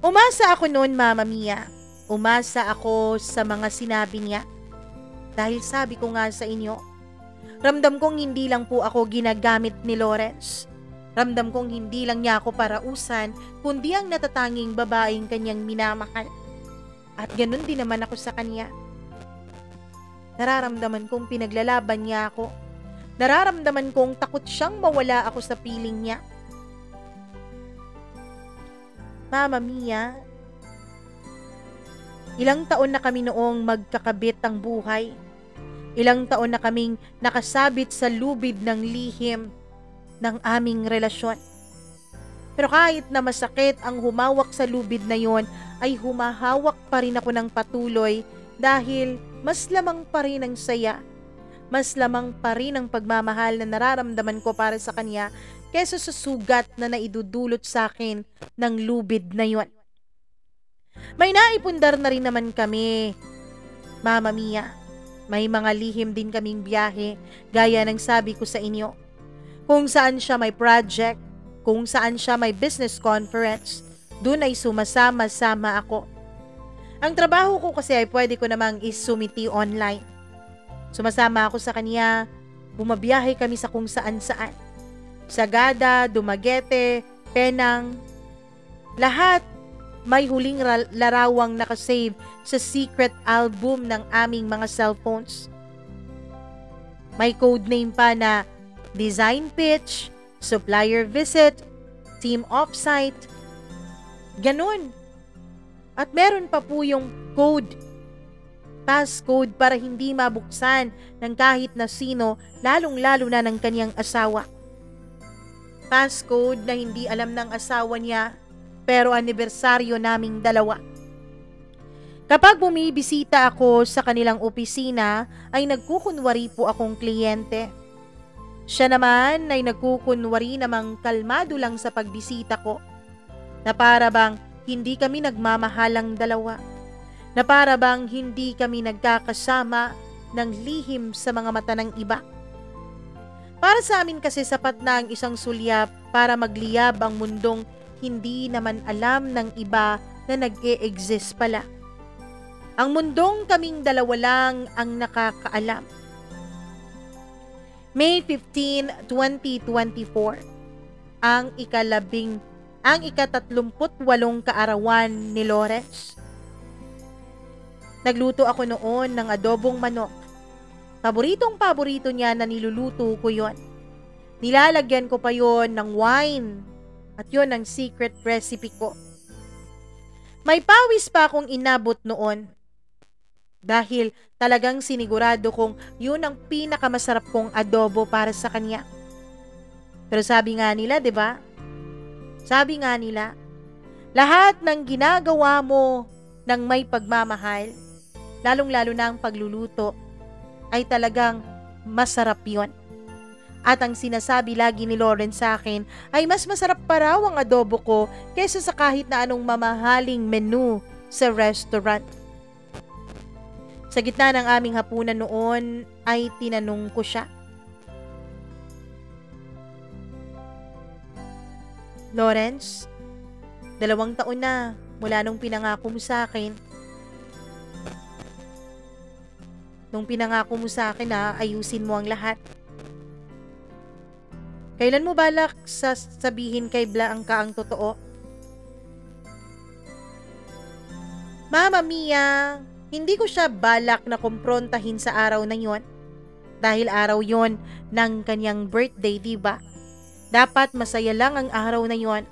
Umasa ako noon, Mama Mia. Umasa ako sa mga sinabi niya. Dahil sabi ko nga sa inyo, ramdam kong hindi lang po ako ginagamit ni Lawrence. Ramdam kong hindi lang niya ako parausan, kundi ang natatanging babaeng kanyang minamahal. At ganun din naman ako sa kanya. Nararamdaman kong pinaglalaban niya ako. Nararamdaman kong takot siyang mawala ako sa piling niya. Mama Mia, ilang taon na kami noong magkakabit ang buhay. Ilang taon na kaming nakasabit sa lubid ng lihim ng aming relasyon. Pero kahit na masakit ang humawak sa lubid na yon, ay humahawak pa rin ako ng patuloy dahil mas lamang pa rin ang saya, mas lamang pa rin ang pagmamahal na nararamdaman ko para sa kanya kesa sa sugat na naidudulot sa akin ng lubid na yon. May naipundar na rin naman kami, Mama Mia. May mga lihim din kaming biyahe, gaya ng sabi ko sa inyo. Kung saan siya may project, kung saan siya may business conference, dun ay sumasama-sama ako. Ang trabaho ko kasi ay pwede ko namang isumiti online. Sumasama ako sa kanya, bumabiyahe kami sa kung saan-saan. Sagada, Dumaguete, Penang, lahat may huling larawang nakasave sa secret album ng aming mga cellphones. May codename pa na design pitch, supplier visit, team offsite, ganun. At meron pa po yung code, passcode para hindi mabuksan ng kahit na sino, lalong-lalo na ng kanyang asawa. Passcode na hindi alam ng asawa niya, pero anibersaryo naming dalawa. Kapag bumibisita ako sa kanilang opisina, ay nagkukunwari po akong kliyente. Siya naman ay nagkukunwari namang kalmado lang sa pagbisita ko, na para bang hindi kami nagmamahalang dalawa, na para bang hindi kami nagkakasama ng lihim sa mga mata ng iba. Para sa amin kasi sapat na ang isang sulyap para magliyab ang mundong hindi naman alam ng iba na nag-e-exist pala. Ang mundong kaming dalawa lang ang nakakaalam. May 15, 2024, ang ika-38 kaarawan ni Lawrence. Nagluto ako noon ng adobong manok. Paboritong-paborito niya na niluluto ko yon. Nilalagyan ko pa yon ng wine at yon ang secret recipe ko. May pawis pa akong inabot noon dahil talagang sinigurado kong yun ang pinakamasarap kong adobo para sa kanya. Pero sabi nga nila, 'di ba? Sabi nga nila, lahat ng ginagawa mo ng may pagmamahal, lalong-lalo na ang pagluluto, ay talagang masarap yon. At ang sinasabi lagi ni Lauren sa akin ay mas masarap pa raw ang adobo ko kaysa sa kahit na anong mamahaling menu sa restaurant. Sa gitna ng aming hapunan noon ay tinanong ko siya, Lawrence, 2 taon na mula nung pinangako mo sa akin. Nung pinangako mo sa akin na ayusin mo ang lahat. Kailan mo balak sabihin kay Blanca ang totoo? Mama Mia, hindi ko siya balak na kumprontahin sa araw na yon. Dahil araw yon ng kanyang birthday, diba? Dapat masaya lang ang araw na yon.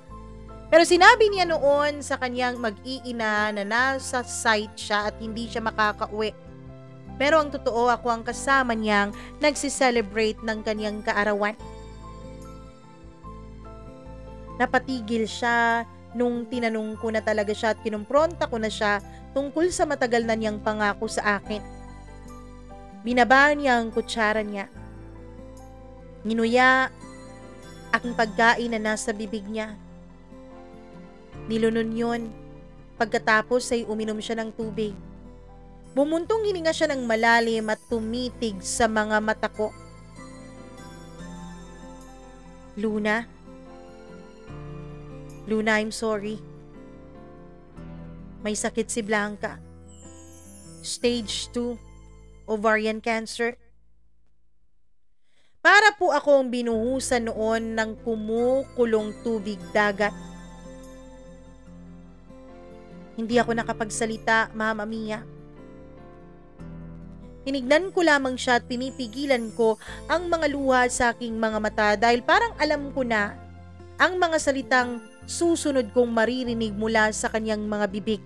Pero sinabi niya noon sa kanyang mag-iina na nasa site siya at hindi siya makakauwi. Pero ang totoo, ako ang kasama niyang nagsiselebrate ng kanyang kaarawan. Napatigil siya nung tinanong ko na talaga siya at kinumpronta ko na siya tungkol sa matagal na niyang pangako sa akin. Binaba niya ang kutsara niya. Ninuya ang pagkain na nasa bibig niya. Nilunon yun. Pagkatapos ay uminom siya ng tubig. Bumuntong hininga siya ng malalim at tumitig sa mga mata ko. Luna, I'm sorry. May sakit si Blanca. Stage 2, ovarian cancer. Para po akong binuhusan noon ng kumukulong tubig dagat. Hindi ako nakapagsalita, Mama Mia. Tinignan ko lamang siya at pinipigilan ko ang mga luha sa aking mga mata dahil parang alam ko na ang mga salitang susunod kong maririnig mula sa kanyang mga bibig.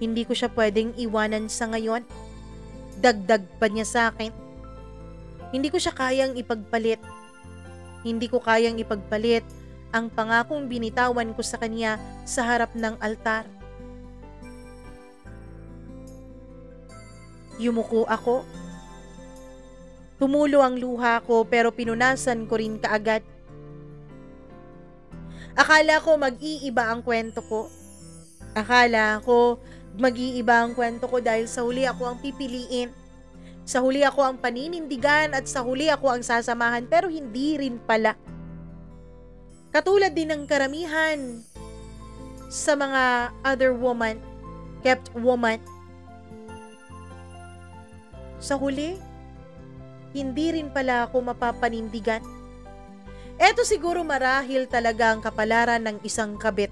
Hindi ko siya pwedeng iwanan sa ngayon. Dagdag pa niya sa akin. Hindi ko siya kayang ipagpalit. Hindi ko kayang ipagpalit ang pangakong binitawan ko sa kanya sa harap ng altar. Yumuko ako. Tumulo ang luha ko pero pinunasan ko rin kaagad. Akala ko mag-iiba ang kwento ko. Akala ko mag-iiba ang kwento ko dahil sa huli ako ang pipiliin. Sa huli ako ang paninindigan at sa huli ako ang sasamahan pero hindi rin pala. Katulad din ng karamihan sa mga other woman, kept woman. Sa huli, hindi rin pala ako mapapanindigan. Eto siguro marahil talaga ang kapalaran ng isang kabit.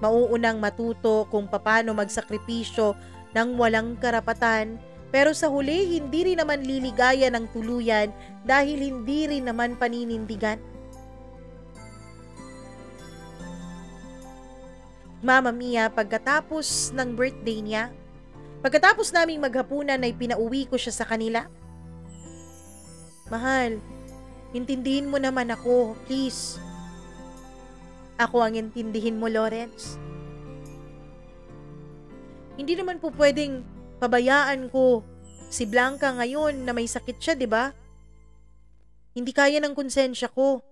Mauunang matuto kung paano magsakripisyo ng walang karapatan, pero sa huli hindi rin naman liligaya ng tuluyan dahil hindi rin naman paninindigan. Mama Mia, pagkatapos ng birthday niya, pagkatapos naming maghapunan ay pinauwi ko siya sa kanila. Mahal, intindihin mo naman ako, please. Ako ang intindihin mo, Lawrence. Hindi naman po pwedeng pabayaan ko si Blanca ngayon na may sakit siya, di ba? Hindi kaya ng konsensya ko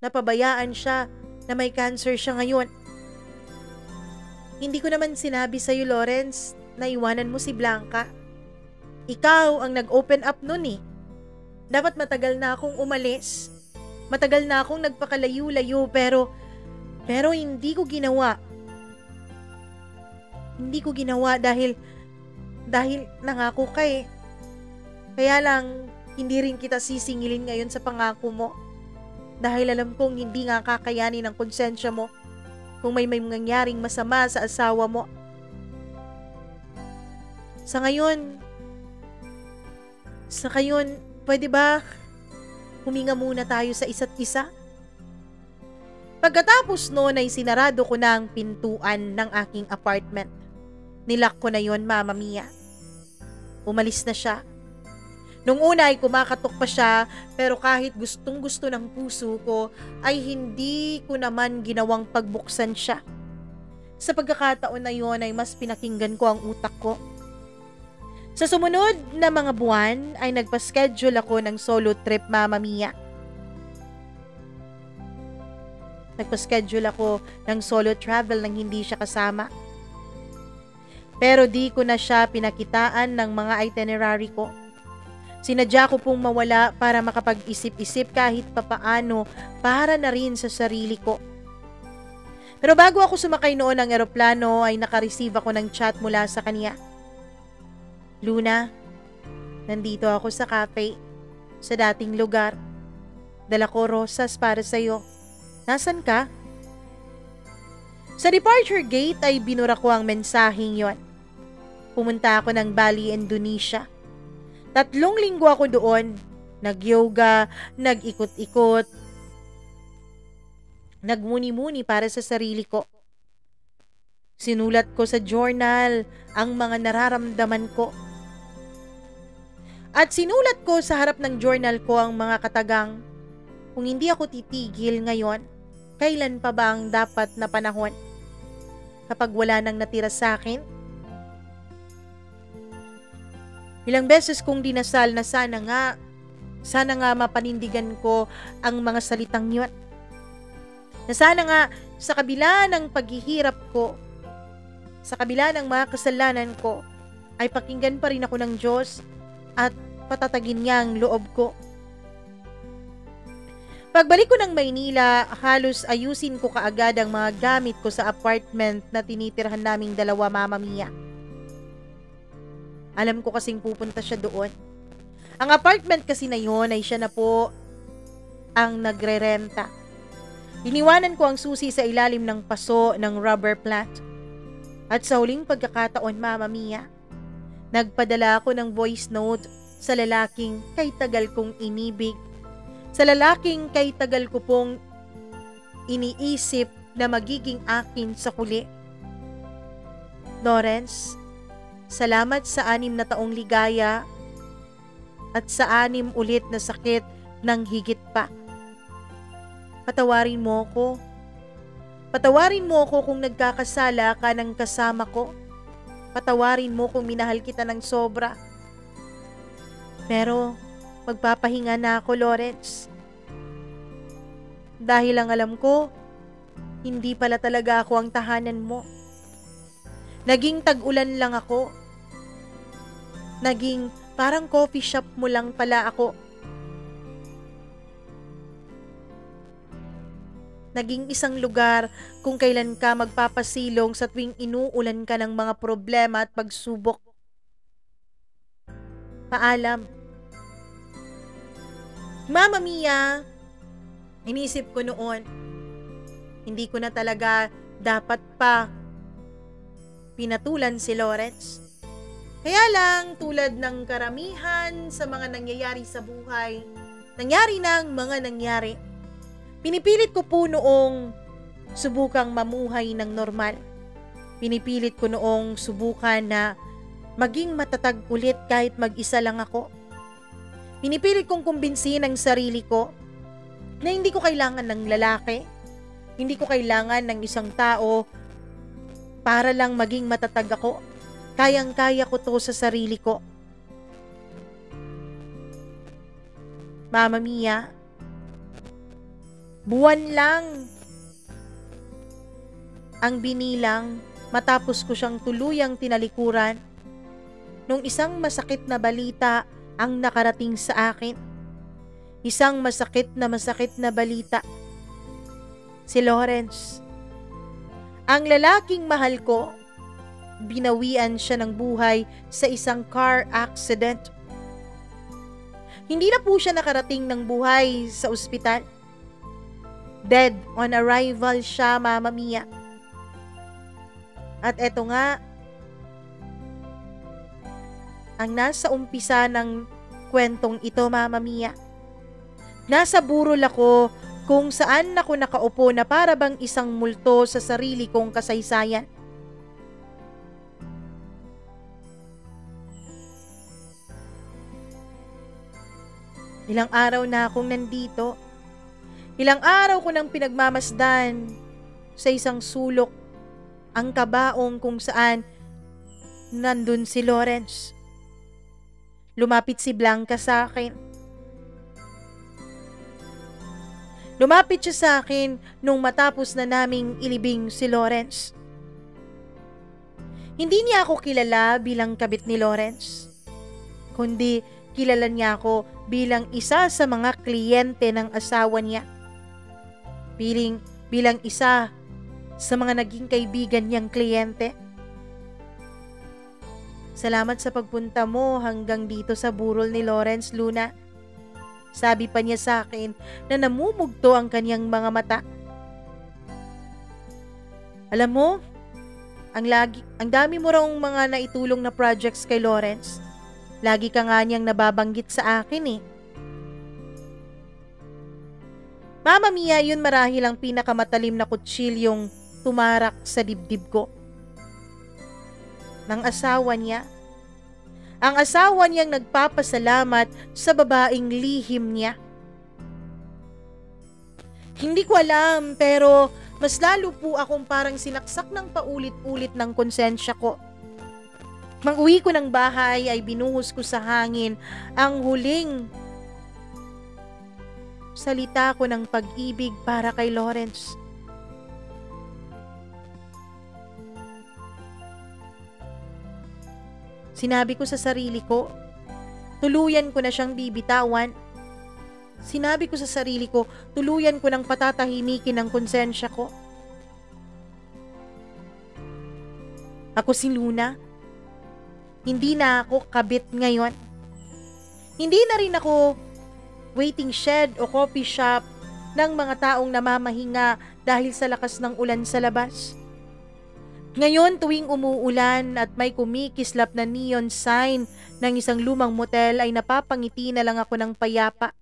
na pabayaan siya na may cancer siya ngayon. Hindi ko naman sinabi sa'yo, Lawrence, na iwanan mo si Blanca. Ikaw ang nag-open up nun eh. Dapat matagal na akong umalis. Matagal na akong nagpakalayo-layo pero hindi ko ginawa. Hindi ko ginawa dahil nangako ka eh. Kaya lang, hindi rin kita sisingilin ngayon sa pangako mo. Dahil alam kong hindi nga kakayanin ng konsensya mo kung may mangyaring masama sa asawa mo. Sa ngayon, pwede ba huminga muna tayo sa isa't isa? Pagkatapos noon ay sinarado ko na ang pintuan ng aking apartment. Nilock ko na yon, Mama Mia. Umalis na siya. Nung una ay kumakatok pa siya pero kahit gustong-gusto ng puso ko ay hindi ko naman ginawang pagbuksan siya. Sa pagkakataon na yon ay mas pinakinggan ko ang utak ko. Sa sumunod na mga buwan ay nagpa-schedule ako ng solo trip, Mama Mia. Nagpa-schedule ako ng solo travel nang hindi siya kasama. Pero di ko na siya pinakitaan ng mga itinerary ko. Sinadya ko pong mawala para makapag-isip-isip kahit papaano para na rin sa sarili ko. Pero bago ako sumakay noon ng eroplano ay nakareceive ako ng chat mula sa kanya. Luna, nandito ako sa cafe, sa dating lugar. Dala ko rosas para sa'yo. Nasaan ka? Sa departure gate ay binura ko ang mensaheng yon. Pumunta ako ng Bali, Indonesia. 3 linggo ako doon. Nag-yoga, nag-ikot-ikot, nagmuni-muni para sa sarili ko. Sinulat ko sa journal ang mga nararamdaman ko. At sinulat ko sa harap ng journal ko ang mga katagang, kung hindi ako titigil ngayon, kailan pa ba ang dapat na panahon? Kapag wala nang natira sa akin? Ilang beses kong dinasal na sana nga mapanindigan ko ang mga salitang yun. Na sana nga sa kabila ng paghihirap ko, sa kabila ng mga kasalanan ko, ay pakinggan pa rin ako ng Diyos at patatagin niya ang loob ko. Pagbalik ko ng Maynila, halos ayusin ko kaagad ang mga gamit ko sa apartment na tinitirhan naming dalawa, Mama Mia. Alam ko kasing pupunta siya doon. Ang apartment kasi na yun ay siya na po ang nagre-renta. Iniwanan ko ang susi sa ilalim ng paso ng rubber plant. At sa huling pagkakataon, Mama Mia, nagpadala ako ng voice note sa lalaking kay tagal kong inibig, sa lalaking kay tagal ko pong iniisip na magiging akin sa huli. Lawrence, salamat sa 6 na taong ligaya at sa 6 ulit na sakit ng higit pa. Patawarin mo ko. Patawarin mo ko kung nagkakasala ka ng kasama ko. Patawarin mo kung minahal kita ng sobra. Pero magpapahinga na ako, Lawrence. Dahil ang alam ko, hindi pala talaga ako ang tahanan mo. Naging tag-ulan lang ako. Naging parang coffee shop mo lang pala ako. Naging isang lugar kung kailan ka magpapasilong sa tuwing inuulan ka ng mga problema at pagsubok. Paalam. Mama Mia, inisip ko noon, hindi ko na talaga dapat pa pinatulan si Lawrence. Kaya lang, tulad ng karamihan sa mga nangyayari sa buhay, nangyari ng mga nangyari. Pinipilit ko po noong subukang mamuhay ng normal. Pinipilit ko noong subukan na maging matatag ulit kahit mag-isa lang ako. Pinipilit kong kumbinsin ang sarili ko na hindi ko kailangan ng lalaki. Hindi ko kailangan ng isang tao para lang maging matatag ako. Kayang-kaya ko to sa sarili ko. Mama Mia, buwan lang ang binilang matapos ko siyang tuluyang tinalikuran nung isang masakit na balita ang nakarating sa akin. Isang masakit na balita. Si Lawrence, ang lalaking mahal ko, binawian siya ng buhay sa isang car accident. Hindi na po siya nakarating ng buhay sa ospital. Dead on arrival siya, Mama Mia. At eto nga, ang nasa umpisa ng kwentong ito, Mama Mia. Nasa burol ako kung saan ako nakaupo na para bang isang multo sa sarili kong kasaysayan. Ilang araw na akong nandito. Ilang araw ko nang pinagmamasdan sa isang sulok ang kabaong kung saan nandun si Lawrence. Lumapit si Blanca sa akin. Lumapit siya sa akin nung matapos na naming ilibing si Lawrence. Hindi niya ako kilala bilang kabit ni Lawrence, kundi kilala niya ako bilang isa sa mga kliyente ng asawa niya. Bilang isa sa mga naging kaibigan niyang kliyente. Salamat sa pagpunta mo hanggang dito sa burol ni Lawrence, Luna. Sabi pa niya sa akin na namumugto ang kanyang mga mata. Alam mo, ang dami mo raw mga naitulong na projects kay Lawrence. Lagi ka nga niyang nababanggit sa akin eh. Mama Mia, yun marahil ang pinakamatalim na kutsilyong tumarak sa dibdib ko. Ng asawa niya. Ang asawa niyang nagpapasalamat sa babaeng lihim niya. Hindi ko alam, pero mas lalo po akong parang sinaksak ng paulit-ulit ng konsensya ko. Mang-uwi ko ng bahay ay binuhos ko sa hangin ang huling salita ko ng pag-ibig para kay Lawrence. Sinabi ko sa sarili ko, tuluyan ko na siyang bibitawan. Sinabi ko sa sarili ko, tuluyan ko ng patatahimikin ang konsensya ko. Ako si Luna. Hindi na ako kabit ngayon. Hindi na rin ako waiting shed o coffee shop ng mga taong namamahinga dahil sa lakas ng ulan sa labas. Ngayon tuwing umuulan at may kumikislap na neon sign ng isang lumang motel ay napapangiti na lang ako ng payapa.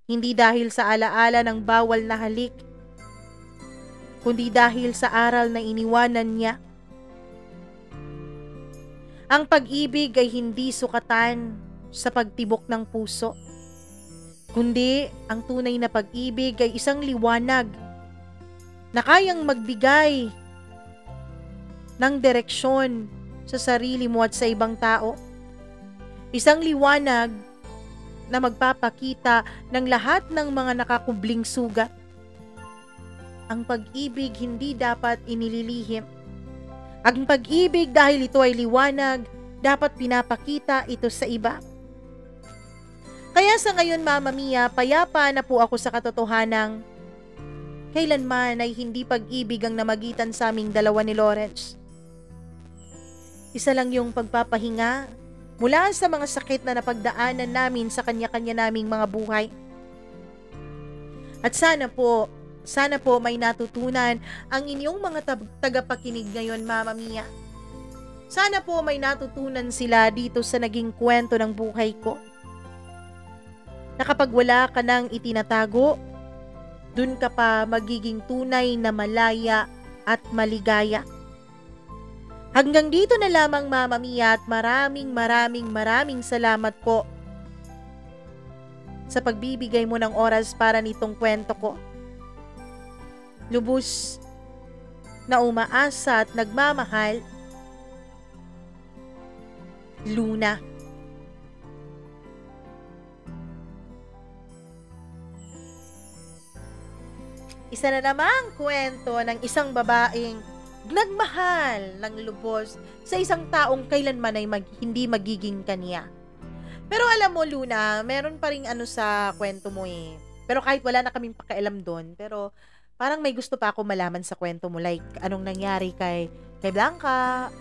Hindi dahil sa alaala ng bawal na halik, kundi dahil sa aral na iniwanan niya. Ang pag-ibig ay hindi sukatan sa pagtibok ng puso, kundi ang tunay na pag-ibig ay isang liwanag na kayang magbigay ng direksyon sa sarili mo at sa ibang tao. Isang liwanag na magpapakita ng lahat ng mga nakakubling sugat. Ang pag-ibig hindi dapat inililihim. Ang pag-ibig dahil ito ay liwanag, dapat pinapakita ito sa iba. Kaya sa ngayon, Mama Mia, payapa na po ako sa katotohanang kailanman ay hindi pag-ibig ang namagitan sa aming dalawa ni Lawrence. Isa lang yung pagpapahinga mula sa mga sakit na napagdaanan namin sa kanya-kanya naming mga buhay. At sana po may natutunan ang inyong mga tagapakinig ngayon, Mama Mia. Sana po may natutunan sila dito sa naging kwento ng buhay ko. Na kapag wala ka nang itinatago, dun ka pa magiging tunay na malaya at maligaya. Hanggang dito na lamang, Mama Mia, at maraming salamat po sa pagbibigay mo ng oras para nitong kwento ko. Lubos na umaasa at nagmamahal, Luna. Isa na namang kwento ng isang babaeng nagmahal ng lubos sa isang taong kailanman ay hindi magiging kaniya. Pero alam mo, Luna, meron pa ring sa kwento mo eh. Pero kahit wala na kaming pakialam doon, pero parang may gusto pa ako malaman sa kwento mo. Like, anong nangyari kay Blanca?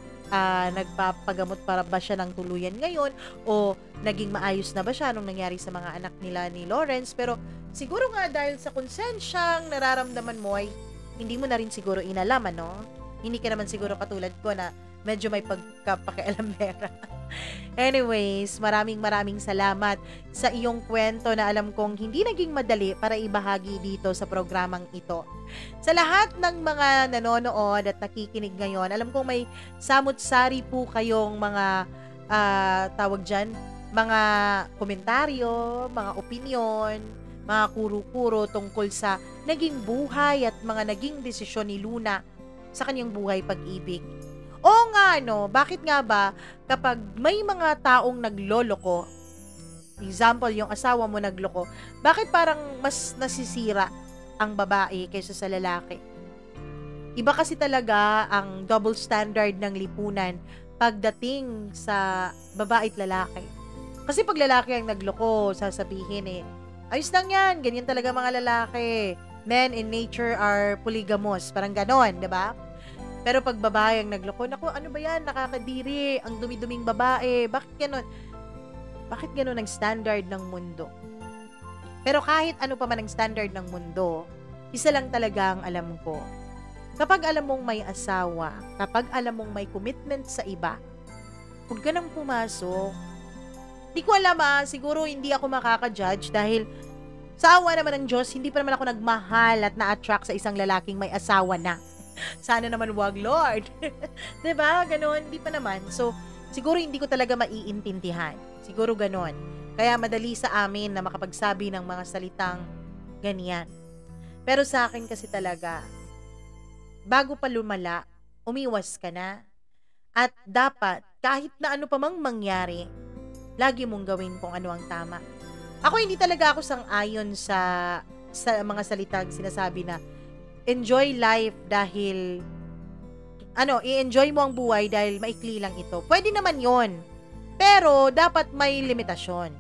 Nagpapagamot para ba siya ng tuluyan ngayon? O naging maayos na ba siya? Anong nangyari sa mga anak nila ni Lawrence? Pero siguro nga dahil sa konsensyang nararamdaman mo ay hindi mo na rin siguro inalaman, no? Hindi ka naman siguro katulad ko na medyo may pagkapakialamera. Anyways, maraming salamat sa iyong kwento na alam kong hindi naging madali para ibahagi dito sa programang ito. Sa lahat ng mga nanonood at nakikinig ngayon, alam kong may samut-sari po kayong mga tawag dyan, mga komentaryo, mga opinyon, mga kuro-kuro tungkol sa naging buhay at mga naging desisyon ni Luna sa kanyang buhay pag-ibig. Oo nga, no? Bakit nga ba kapag may mga taong nagloloko, example, yung asawa mo nagloko, bakit parang mas nasisira ang babae kaysa sa lalaki? Iba kasi talaga ang double standard ng lipunan pagdating sa babae at lalaki. Kasi pag lalaki ang nagloko, sasabihin ayos lang yan, ganyan talaga mga lalaki. Men in nature are polygamous, parang ganon, diba? Pero pag babae ang nagloko, naku, ano ba yan, nakakadiri, ang dumi-duming babae, bakit ganon? Bakit ganon ang standard ng mundo? Pero kahit ano pa man ang standard ng mundo, isa lang talaga ang alam ko. Kapag alam mong may asawa, kapag alam mong may commitment sa iba, huwag ka nang pumasok. Di ko alam siguro hindi ako makaka-judge dahil sa awa naman ng Diyos, hindi pa naman ako nagmahal at na-attract sa isang lalaking may asawa na. Sana naman wag, Lord. 'Di ba? Ganon, hindi pa naman. So, siguro hindi ko talaga maiintindihan. Siguro ganon. Kaya madali sa amin na makapagsabi ng mga salitang ganyan. Pero sa akin kasi talaga, bago pa lumala, umiwas ka na. At dapat, kahit na ano pa mang mangyari, lagi mong gawin kung ano ang tama. Ako hindi talaga ako sang-ayon sa mga salitang sinasabi na enjoy life dahil i-enjoy mo ang buhay dahil maikli lang ito. Pwede naman 'yon. Pero dapat may limitasyon.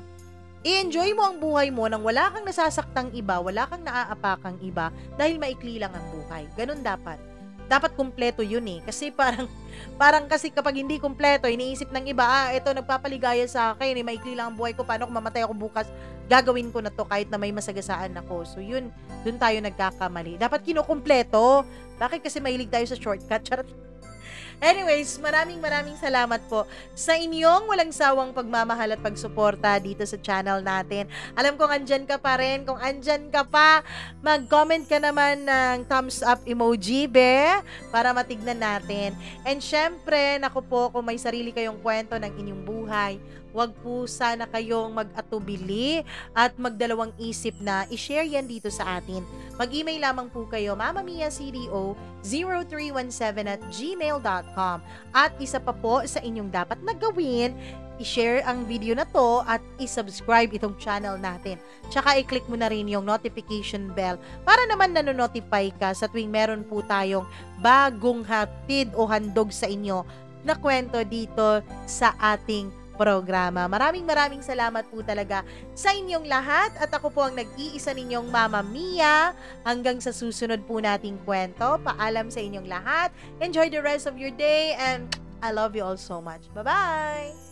I-enjoy mo ang buhay mo nang wala kang nasasaktang iba, wala kang naaapakang iba dahil maikli lang ang buhay. Ganun dapat. Dapat kumpleto 'yun kasi parang kasi kapag hindi kumpleto, iniisip ng iba, ito nagpapaligaya sa akin, maikli lang ang buhay ko, paano kung mamatay ako bukas? Gagawin ko na to kahit na may masagasaan ako. So yun, dun tayo nagkakamali. Dapat kinukumpleto. Bakit kasi mahilig tayo sa shortcut? Charot. Anyways, maraming salamat po sa inyong walang sawang pagmamahal at pagsuporta dito sa channel natin. Alam kong andyan ka pa rin. Kung andyan ka pa, mag-comment ka naman ng thumbs up emoji, be, para matignan natin. And syempre, naku po, kung may sarili kayong kwento ng inyong buhay, wag po sana kayong mag-atubili at magdalawang isip na i-share yan dito sa atin. Mag-email lamang po kayo, mamamiacdo0317@gmail.com. At isa pa po sa inyong dapat na gawin, i-share ang video na to at i-subscribe itong channel natin. Tsaka i-click mo na rin yung notification bell para naman nanonotify ka sa tuwing meron po tayong bagong hatid o handog sa inyo na kwento dito sa ating programa. Maraming salamat po talaga sa inyong lahat at ako po ang nag-iisa ninyong Mama Mia. Hanggang sa susunod po nating kwento. Paalam sa inyong lahat. Enjoy the rest of your day and I love you all so much. Bye-bye!